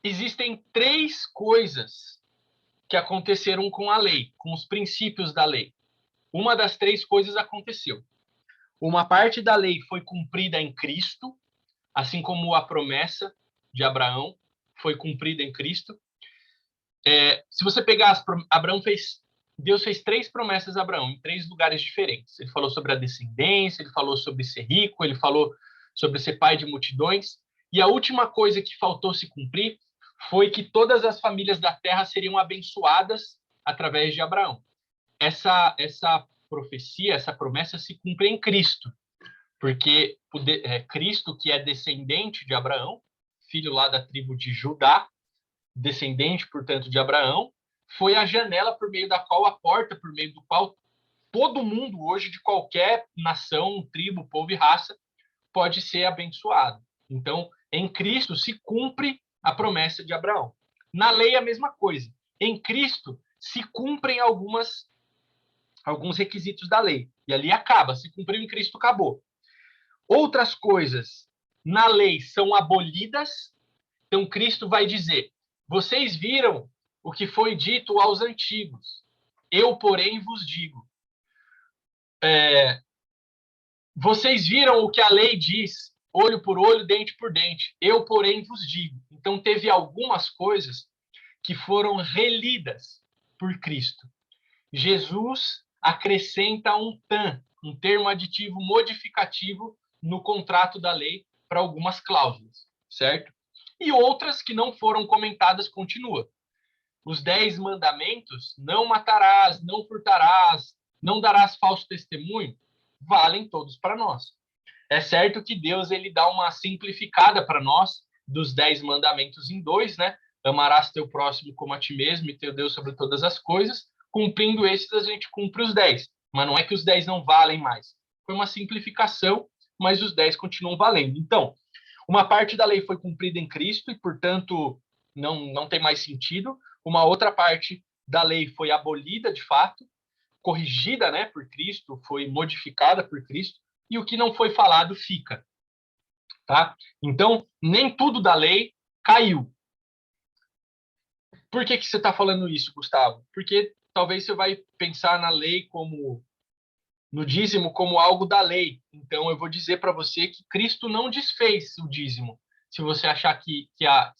Existem 3 coisas que aconteceram com a lei, com os princípios da lei. Uma das 3 coisas aconteceu. Uma parte da lei foi cumprida em Cristo, assim como a promessa de Abraão foi cumprida em Cristo. Se você pegar, Deus fez 3 promessas a Abraão, em 3 lugares diferentes. Ele falou sobre a descendência, ele falou sobre ser rico, ele falou sobre ser pai de multidões. E a última coisa que faltou se cumprir foi que todas as famílias da terra seriam abençoadas através de Abraão. Essa profecia, essa promessa se cumpre em Cristo, porque Cristo, que é descendente de Abraão, filho lá da tribo de Judá, descendente, portanto, de Abraão, foi a janela por meio da qual, a porta por meio do qual todo mundo hoje, de qualquer nação, tribo, povo e raça, pode ser abençoado. Então, em Cristo se cumpre a promessa de Abraão. Na lei, a mesma coisa. Em Cristo se cumprem alguns requisitos da lei. E ali acaba. Se cumpriu em Cristo, acabou. Outras coisas na lei são abolidas. Então, Cristo vai dizer: vocês viram o que foi dito aos antigos. Eu, porém, vos digo. Vocês viram o que a lei diz, olho por olho, dente por dente. Eu, porém, vos digo. Então, teve algumas coisas que foram relidas por Cristo. Jesus acrescenta um termo aditivo modificativo no contrato da lei para algumas cláusulas, certo? E outras que não foram comentadas continua. Os 10 mandamentos, não matarás, não furtarás, não darás falso testemunho, valem todos para nós. É certo que Deus ele dá uma simplificada para nós dos 10 mandamentos em 2, né? Amarás teu próximo como a ti mesmo e teu Deus sobre todas as coisas. Cumprindo esses, a gente cumpre os 10. Mas não é que os 10 não valem mais. Foi uma simplificação, mas os 10 continuam valendo. Então, uma parte da lei foi cumprida em Cristo e, portanto, não tem mais sentido. Uma outra parte da lei foi abolida, de fato, corrigida, né, por Cristo, foi modificada por Cristo, e o que não foi falado fica. Tá? Então, nem tudo da lei caiu. Por que você está falando isso, Gustavo? Porque talvez você vai pensar na lei no dízimo como algo da lei. Então, eu vou dizer para você que Cristo não desfez o dízimo. Se você achar que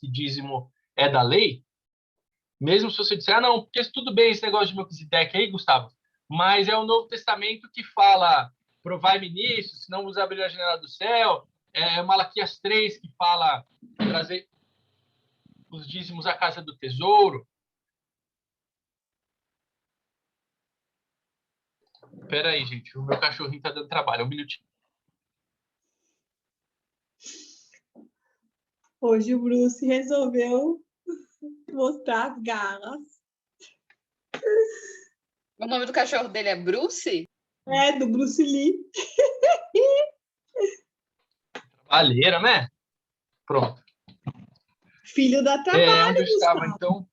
dízimo é da lei, mesmo se você disser, não, porque tudo bem esse negócio de Melquisedeque aí, Gustavo, mas é o Novo Testamento que fala, provai-me nisso, senão vos abrir a janela do céu, Malaquias 3 que fala trazer os dízimos à casa do tesouro. Espera aí, gente, o meu cachorrinho está dando trabalho, um minutinho. Hoje o Bruce resolveu mostrar as garras. O nome do cachorro dele é Bruce? É, do Bruce Lee. Trabalheira, né? Pronto. Filho da trabalho, onde eu estava, Gustavo. então?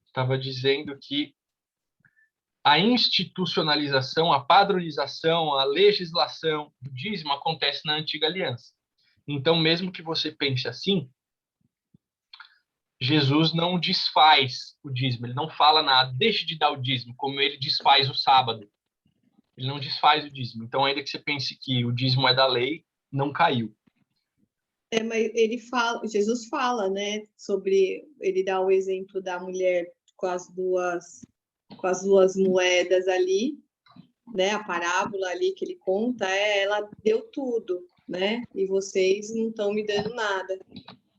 Estava dizendo que a institucionalização, a padronização, a legislação do dízimo acontece na antiga aliança. Então, mesmo que você pense assim, Jesus não desfaz o dízimo, ele não fala nada, deixe de dar o dízimo, como ele desfaz o sábado. Ele não desfaz o dízimo. Então, ainda que você pense que o dízimo é da lei, não caiu. Mas Jesus fala, né, ele dá o exemplo da mulher com as duas moedas ali, né, a parábola ali que ele conta, ela deu tudo, né, e vocês não estão me dando nada.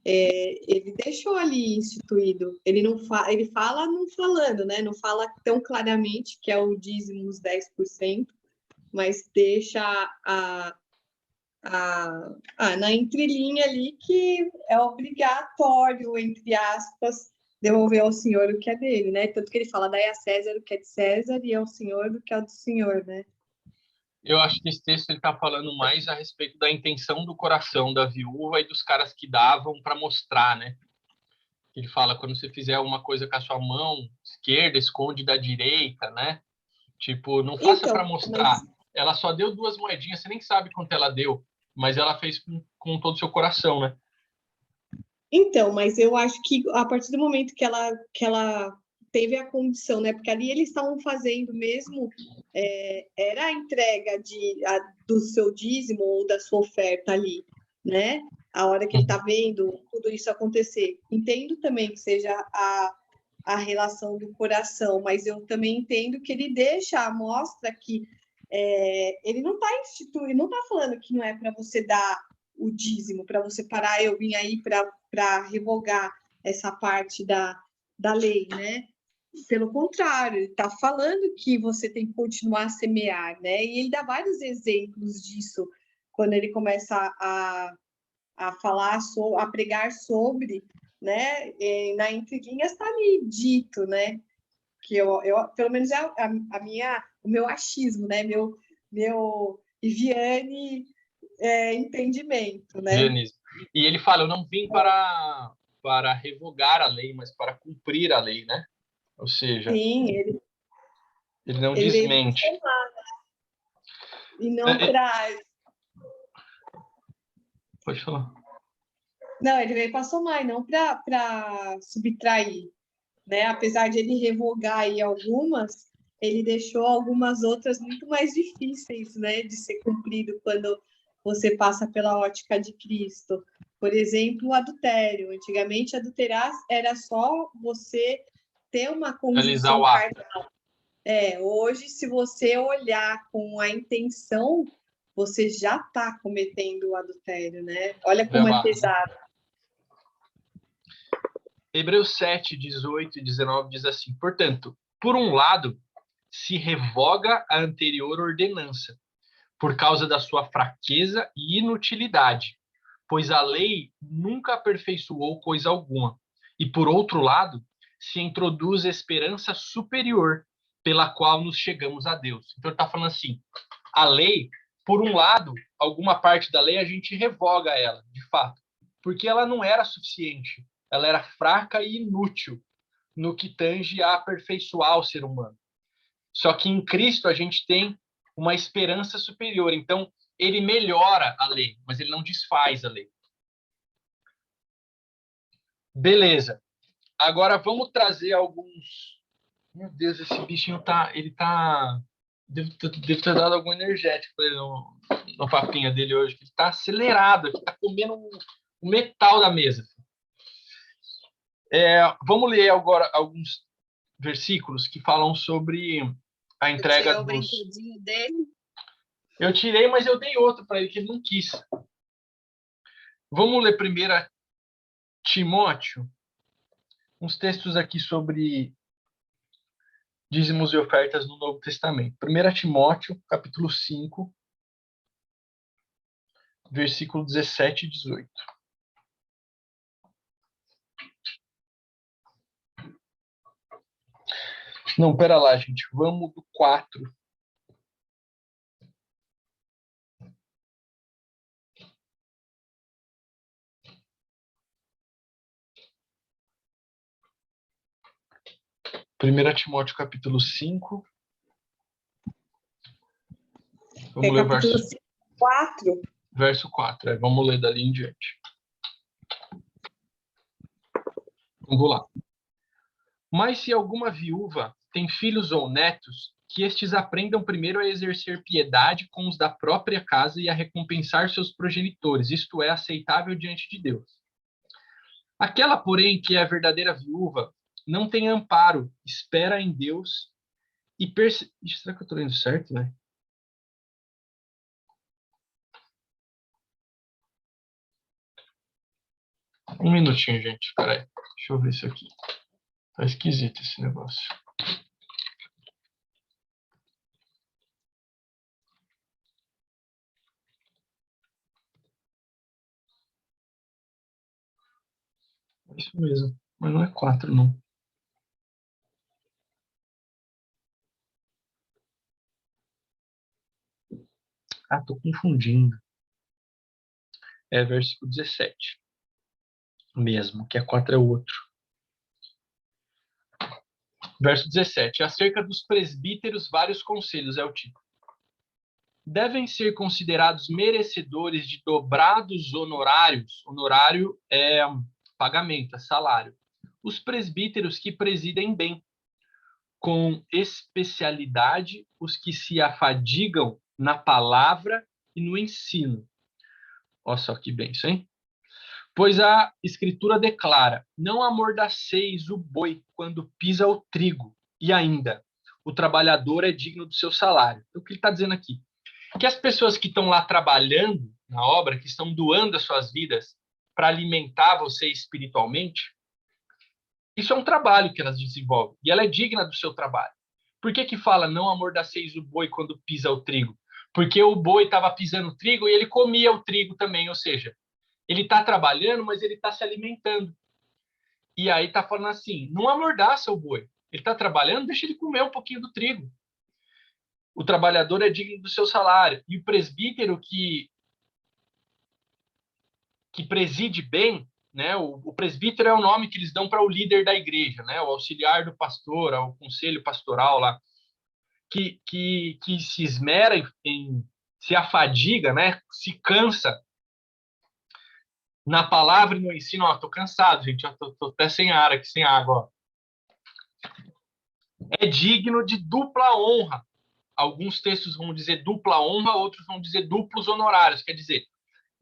Ele deixou ali instituído, ele fala não falando, né, não fala tão claramente que é o dízimo os 10%, mas deixa na entrelinha ali que é obrigatório, entre aspas, devolver ao Senhor o que é dele, né? Tanto que ele fala, dai a César o que é de César e ao Senhor o que é do Senhor, né? Eu acho que esse texto ele está falando mais a respeito da intenção do coração da viúva e dos caras que davam para mostrar, né? Ele fala, quando você fizer uma coisa com a sua mão esquerda, esconde da direita, né? Tipo, não faça para Então, mostrar. Ela só deu 2 moedinhas, você nem sabe quanto ela deu, mas ela fez com todo o seu coração, né? mas eu acho que a partir do momento que ela teve a condição, né? Porque ali eles estavam fazendo mesmo, era a entrega do seu dízimo ou da sua oferta ali, né? A hora que ele está vendo tudo isso acontecer. Entendo também que seja a relação do coração, mas eu também entendo que ele deixa a mostra que ele não está instituindo, não está falando que não é para você dar o dízimo, para você parar, eu vim aí para revogar essa parte da lei, né? Pelo contrário, ele está falando que você tem que continuar a semear, né? E ele dá vários exemplos disso quando ele começa a falar, a pregar sobre, né? E na entrelinhas está ali dito, né? Que eu pelo menos é o meu achismo, né? Meu Viviane entendimento, né? E ele fala, eu não vim para revogar a lei, mas para cumprir a lei, né? Ou seja, Sim, ele não ele veio para desmente. somar e não para. Pode falar. Não, ele veio para somar e não para subtrair, né? Apesar de ele revogar aí algumas, ele deixou algumas outras muito mais difíceis, né, de ser cumprido quando você passa pela ótica de Cristo. Por exemplo, o adultério. Antigamente, adulterar era só você ter uma Realizar conjunção o ato. carnal. Hoje, se você olhar com a intenção, você já está cometendo o adultério, né? Olha como é pesado. Hebreus 7, 18 e 19 diz assim, portanto, por um lado, se revoga a anterior ordenança, por causa da sua fraqueza e inutilidade, pois a lei nunca aperfeiçoou coisa alguma. E por outro lado, se introduz esperança superior, pela qual nos chegamos a Deus. Então ele está falando assim, a lei, por um lado, alguma parte da lei a gente revoga ela, de fato, porque ela não era suficiente, ela era fraca e inútil no que tange a aperfeiçoar o ser humano. Só que em Cristo a gente tem uma esperança superior. Então, ele melhora a lei, mas ele não desfaz a lei. Beleza. Agora vamos trazer alguns. Meu Deus, esse bichinho tá. Ele tá. Devo ter dado algum energético para ele no papinha dele hoje. Ele tá acelerado, ele tá comendo o metal da mesa. Vamos ler agora alguns versículos que falam sobre a entrega o dos. brinquedinho dele. Eu tirei, mas eu dei outro para ele que ele não quis. Vamos ler primeiro Timóteo, uns textos aqui sobre dízimos e ofertas no Novo Testamento. 1 Timóteo, capítulo 5, versículo 17 e 18. Não, pera lá, gente. Vamos do 4. Primeira Timóteo, capítulo 5. Vamos ler o capítulo 4. Verso 4. Vamos ler dali em diante. Vamos lá. Mas se alguma viúva tem filhos ou netos, que estes aprendam primeiro a exercer piedade com os da própria casa e a recompensar seus progenitores, isto é, aceitável diante de Deus. Aquela, porém, que é a verdadeira viúva, não tem amparo, espera em Deus e será que eu estou lendo certo, né? Um minutinho, gente. Peraí. Deixa eu ver isso aqui. Tá esquisito esse negócio. É isso mesmo. Mas não é 4, não. Ah, tô confundindo. É versículo 17 mesmo, que é contra o outro. Verso 17. Acerca dos presbíteros, vários conselhos, é o título. Devem ser considerados merecedores de dobrados honorários. Honorário é pagamento, é salário. Os presbíteros que presidem bem, com especialidade os que se afadigam na palavra e no ensino. Olha só que bênção, hein? Pois a Escritura declara: não amordaceis o boi quando pisa o trigo, e ainda, o trabalhador é digno do seu salário. O que ele está dizendo aqui? Que as pessoas que estão lá trabalhando na obra, que estão doando as suas vidas para alimentar você espiritualmente, isso é um trabalho que elas desenvolvem, e ela é digna do seu trabalho. Por que fala não amordaceis o boi quando pisa o trigo? Porque o boi estava pisando o trigo e ele comia o trigo também, ou seja, ele está trabalhando, mas ele está se alimentando. E aí está falando assim, não amordaça o boi. Ele está trabalhando, deixa ele comer um pouquinho do trigo. O trabalhador é digno do seu salário. E o presbítero que preside bem, né? O presbítero é o nome que eles dão para o líder da igreja, né? O auxiliar do pastor, o conselho pastoral lá, que se esmera se afadiga, né? Se cansa na palavra e no ensino. Ó, tô cansado, gente, tô até sem ar aqui, sem água. Ó. É digno de dupla honra. Alguns textos vão dizer dupla honra, outros vão dizer duplos honorários. Quer dizer,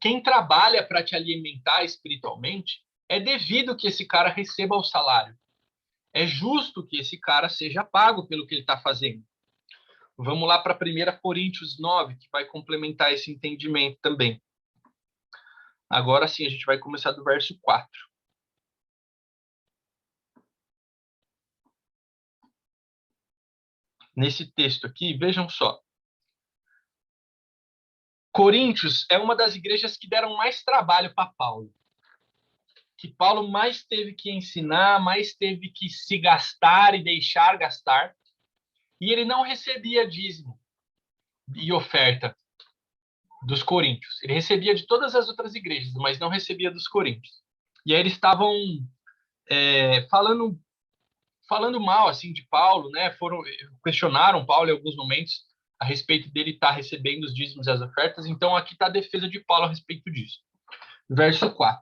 quem trabalha para te alimentar espiritualmente, é devido que esse cara receba o salário. É justo que esse cara seja pago pelo que ele está fazendo. Vamos lá para 1 Coríntios 9, que vai complementar esse entendimento também. Agora sim, a gente vai começar do verso 4. Nesse texto aqui, vejam só. Coríntios é uma das igrejas que deram mais trabalho para Paulo. Que Paulo mais teve que ensinar, mais teve que se gastar e deixar gastar. E ele não recebia dízimo e oferta dos coríntios. Ele recebia de todas as outras igrejas, mas não recebia dos coríntios. E aí eles estavam falando mal assim de Paulo, né? Questionaram Paulo em alguns momentos a respeito dele estar recebendo os dízimos e as ofertas. Então aqui está a defesa de Paulo a respeito disso. Verso 4.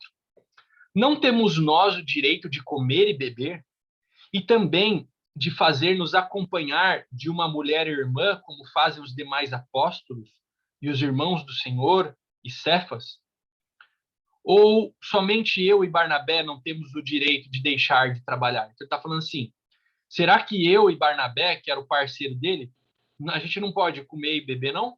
Não temos nós o direito de comer e beber, e também de fazer-nos acompanhar de uma mulher irmã, como fazem os demais apóstolos e os irmãos do Senhor e Cefas? Ou somente eu e Barnabé não temos o direito de deixar de trabalhar? Então, ele está falando assim, será que eu e Barnabé, que era o parceiro dele, a gente não pode comer e beber, não?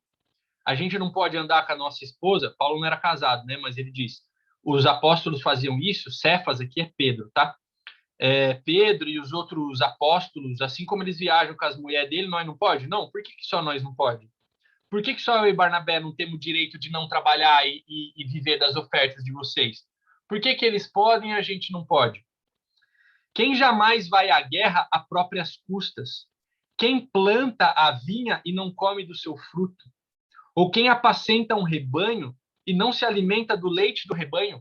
A gente não pode andar com a nossa esposa? Paulo não era casado, né? Mas ele diz, os apóstolos faziam isso, Cefas aqui é Pedro, tá? Pedro e os outros apóstolos, assim como eles viajam com as mulheres dele, nós não pode? Não, por que só nós não pode? Por que só eu e Barnabé não temos o direito de não trabalhar e viver das ofertas de vocês? Por que eles podem e a gente não pode? Quem jamais vai à guerra a próprias custas? Quem planta a vinha e não come do seu fruto? Ou quem apacenta um rebanho e não se alimenta do leite do rebanho?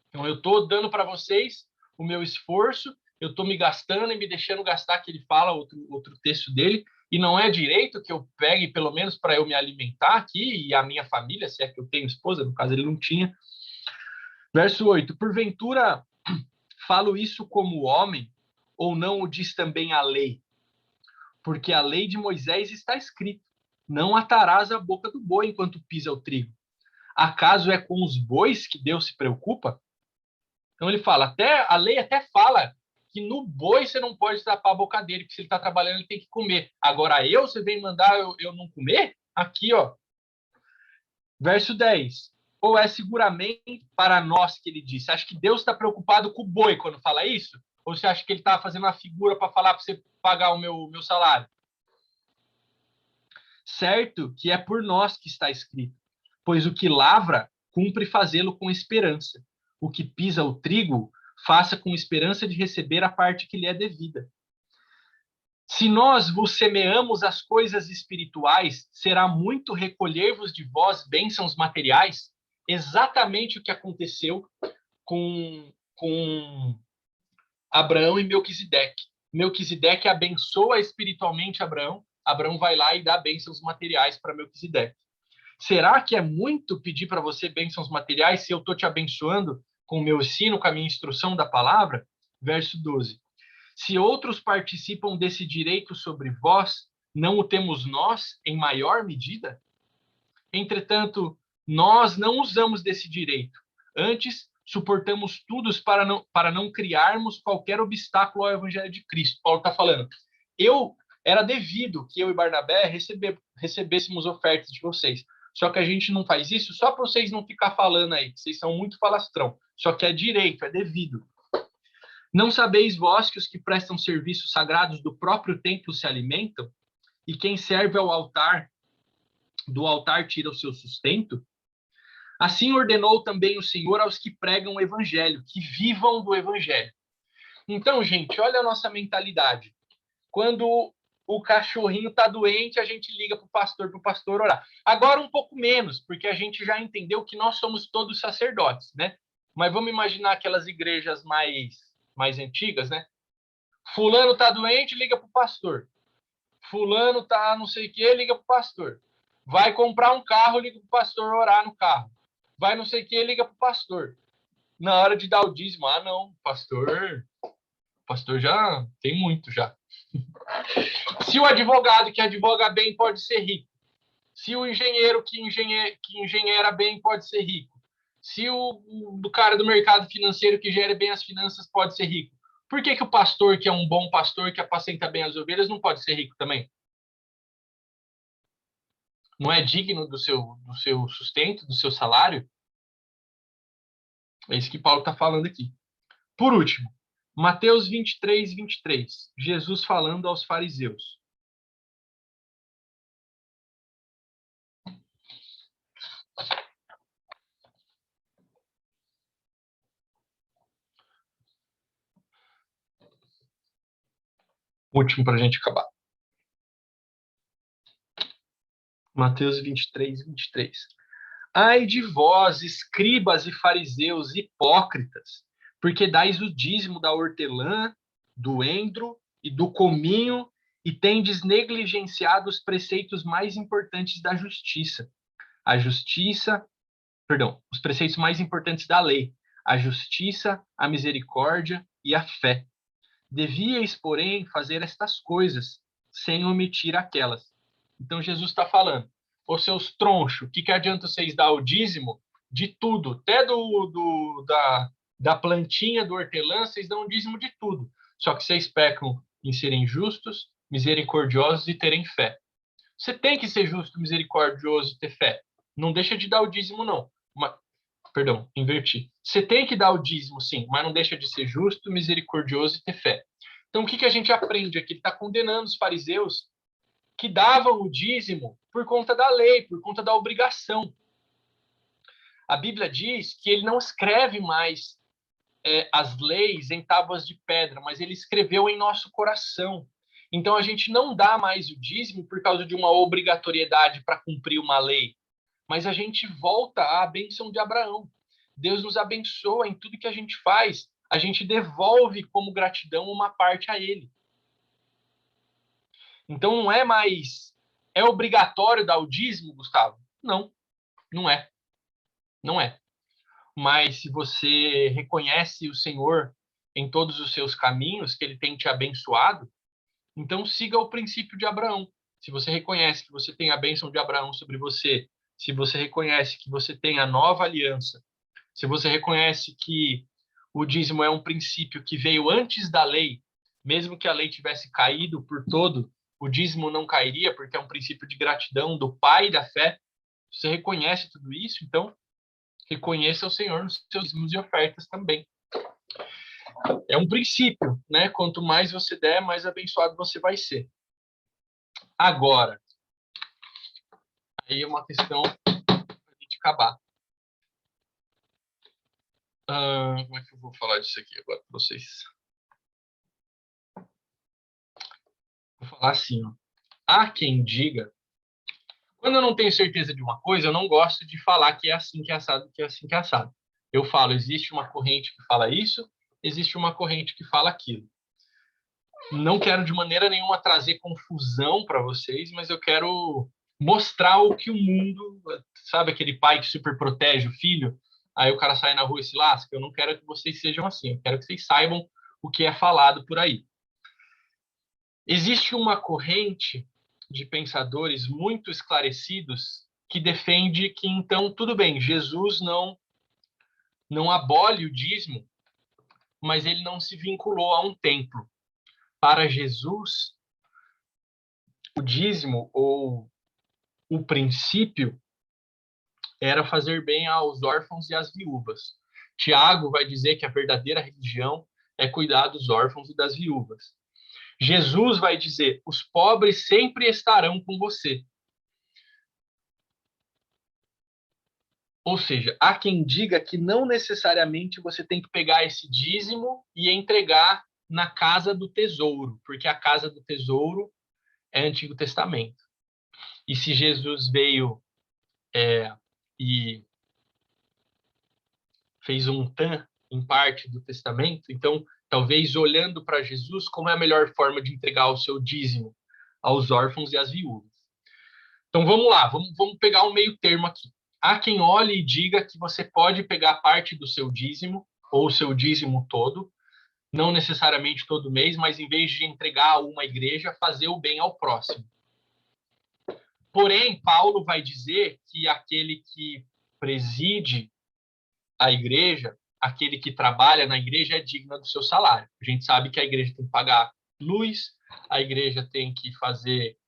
Então, eu estou dando para vocês o meu esforço, eu estou me gastando e me deixando gastar, que ele fala, outro texto dele, e não é direito que eu pegue, pelo menos para eu me alimentar aqui, e a minha família, se é que eu tenho esposa, no caso ele não tinha. Verso 8, porventura falo isso como homem, ou não o diz também a lei? Porque a lei de Moisés está escrito, não atarás a boca do boi enquanto pisa o trigo. Acaso é com os bois que Deus se preocupa? Então ele fala, a lei até fala que no boi você não pode tapar a boca dele, porque se ele está trabalhando ele tem que comer. Agora você vem mandar eu não comer? Aqui, ó. Verso 10. Ou é seguramente para nós que ele disse? Acha que Deus está preocupado com o boi quando fala isso? Ou você acha que ele está fazendo uma figura para falar para você pagar o meu salário? Certo que é por nós que está escrito, pois o que lavra, cumpre fazê-lo com esperança. O que pisa o trigo, faça com esperança de receber a parte que lhe é devida. Se nós vos semeamos as coisas espirituais, será muito recolher-vos de vós bênçãos materiais? Exatamente o que aconteceu com Abraão e Melquisedeque. Melquisedeque abençoa espiritualmente Abraão. Abraão vai lá e dá bênçãos materiais para Melquisedeque. Será que é muito pedir para você bênçãos materiais se eu estou te abençoando com o meu ensino, com a minha instrução da palavra? Verso 12. Se outros participam desse direito sobre vós, não o temos nós em maior medida? Entretanto, nós não usamos desse direito. Antes, suportamos tudo para não criarmos qualquer obstáculo ao evangelho de Cristo. Paulo está falando. Era devido que eu e Barnabé recebêssemos ofertas de vocês. Só que a gente não faz isso só para vocês não ficar falando aí, que vocês são muito falastrão. Só que é direito, é devido. Não sabeis vós que os que prestam serviços sagrados do próprio templo se alimentam? E quem serve ao altar, do altar tira o seu sustento? Assim ordenou também o Senhor aos que pregam o evangelho, que vivam do evangelho. Então, gente, olha a nossa mentalidade. Quando o cachorrinho está doente, a gente liga para o pastor orar. Agora um pouco menos, porque a gente já entendeu que nós somos todos sacerdotes, né? Mas vamos imaginar aquelas igrejas mais antigas, né? Fulano tá doente, liga pro pastor. Fulano tá não sei o que, liga pro pastor. Vai comprar um carro, liga pro pastor orar no carro. Vai não sei o que, liga pro pastor. Na hora de dar o dízimo, não, pastor já tem muito já. Se o advogado que advoga bem pode ser rico. Se o engenheiro que engenheira bem pode ser rico. Se o cara do mercado financeiro que gera bem as finanças pode ser rico. Por que o pastor, que é um bom pastor, que apacenta bem as ovelhas, não pode ser rico também? Não é digno do seu sustento, do seu salário? É isso que Paulo está falando aqui. Por último, Mateus 23, 23. Jesus falando aos fariseus. Último para a gente acabar. Mateus 23, 23. Ai de vós, escribas e fariseus hipócritas, porque dais o dízimo da hortelã, do endro e do cominho, e tendes negligenciado os preceitos mais importantes da justiça. Os preceitos mais importantes da lei, a justiça, a misericórdia e a fé. Devíeis, porém, fazer estas coisas, sem omitir aquelas. Então Jesus está falando, ô seus tronchos, o que adianta vocês dar o dízimo de tudo, até da plantinha do hortelã, vocês dão o dízimo de tudo. Só que vocês pecam em serem justos, misericordiosos e terem fé. Você tem que ser justo, misericordioso e ter fé. Não deixa de dar o dízimo, não. Perdão, inverti. Você tem que dar o dízimo, sim, mas não deixa de ser justo, misericordioso e ter fé. Então, o que a gente aprende aqui? Ele está condenando os fariseus que davam o dízimo por conta da lei, por conta da obrigação. A Bíblia diz que ele não escreve mais as leis em tábuas de pedra, mas ele escreveu em nosso coração. Então, a gente não dá mais o dízimo por causa de uma obrigatoriedade para cumprir uma lei, mas a gente volta à bênção de Abraão. Deus nos abençoa em tudo que a gente faz. A gente devolve como gratidão uma parte a ele. Então não é mais... É obrigatório dar o dízimo, Gustavo? Não, não é. Não é. Mas se você reconhece o Senhor em todos os seus caminhos, que ele tem te abençoado, então siga o princípio de Abraão. Se você reconhece que você tem a bênção de Abraão sobre você, se você reconhece que você tem a nova aliança, se você reconhece que o dízimo é um princípio que veio antes da lei, mesmo que a lei tivesse caído por todo, o dízimo não cairia, porque é um princípio de gratidão do Pai da fé. Se você reconhece tudo isso, então reconheça o Senhor nos seus dízimos e ofertas também. É um princípio, né? Quanto mais você der, mais abençoado você vai ser. Agora, aí é uma questão para a gente acabar. Como é que eu vou falar disso aqui agora para vocês? Vou falar assim, ó. Há quem diga, quando eu não tenho certeza de uma coisa, eu não gosto de falar que é assim que é assado, que é assim que é assado. Eu falo, existe uma corrente que fala isso, existe uma corrente que fala aquilo. Não quero de maneira nenhuma trazer confusão para vocês, mas eu quero mostrar o que o mundo, sabe aquele pai que super protege o filho? Aí o cara sai na rua e se lasca. Eu não quero que vocês sejam assim, eu quero que vocês saibam o que é falado por aí. Existe uma corrente de pensadores muito esclarecidos que defende que, então, tudo bem, Jesus não abole o dízimo, mas ele não se vinculou a um templo. Para Jesus, o dízimo ou o princípio era fazer bem aos órfãos e às viúvas. Tiago vai dizer que a verdadeira religião é cuidar dos órfãos e das viúvas. Jesus vai dizer: os pobres sempre estarão com você. Ou seja, há quem diga que não necessariamente você tem que pegar esse dízimo e entregar na casa do tesouro, porque a casa do tesouro é Antigo Testamento. E se Jesus veio e fez um tan em parte do testamento, então talvez olhando para Jesus, como é a melhor forma de entregar o seu dízimo aos órfãos e às viúvas. Então vamos lá, vamos pegar um meio termo aqui. Há quem olhe e diga que você pode pegar parte do seu dízimo, ou o seu dízimo todo, não necessariamente todo mês, mas em vez de entregar a uma igreja, fazer o bem ao próximo. Porém, Paulo vai dizer que aquele que preside a igreja, aquele que trabalha na igreja é digno do seu salário. A gente sabe que a igreja tem que pagar luz, a igreja tem que fazer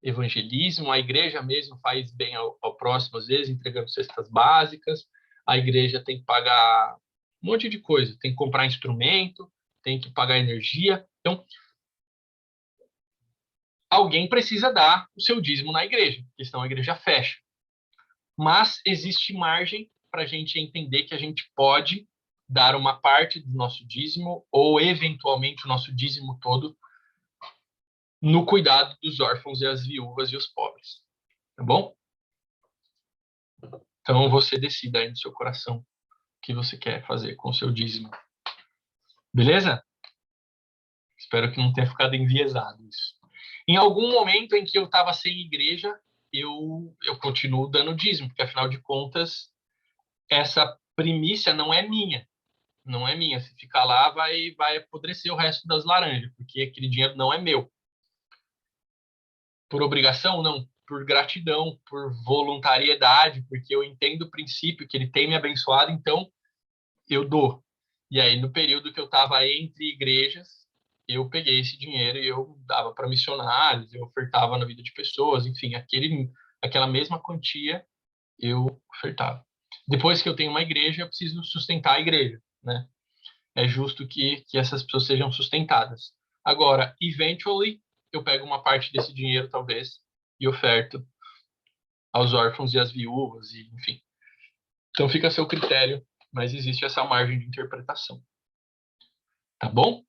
evangelismo, a igreja mesmo faz bem ao próximo, às vezes, entregando cestas básicas, a igreja tem que pagar um monte de coisa, tem que comprar instrumento, tem que pagar energia. Então, alguém precisa dar o seu dízimo na igreja, porque senão a igreja fecha. Mas existe margem para a gente entender que a gente pode dar uma parte do nosso dízimo ou, eventualmente, o nosso dízimo todo no cuidado dos órfãos e as viúvas e os pobres. Tá bom? Então, você decida aí no seu coração o que você quer fazer com o seu dízimo. Beleza? Espero que não tenha ficado enviesado isso. Em algum momento em que eu estava sem igreja, eu continuo dando dízimo, porque, afinal de contas, essa primícia não é minha. Não é minha. Se ficar lá, vai apodrecer o resto das laranjas, porque aquele dinheiro não é meu. Por obrigação? Não. Por gratidão, por voluntariedade, porque eu entendo o princípio que ele tem me abençoado, então eu dou. E aí, no período que eu estava entre igrejas, eu peguei esse dinheiro e eu dava para missionários, eu ofertava na vida de pessoas, enfim, aquela mesma quantia eu ofertava. Depois que eu tenho uma igreja, eu preciso sustentar a igreja, né? É justo que essas pessoas sejam sustentadas. Agora, eventually, eu pego uma parte desse dinheiro, talvez, e oferto aos órfãos e às viúvas, e enfim. Então fica a seu critério, mas existe essa margem de interpretação. Tá bom?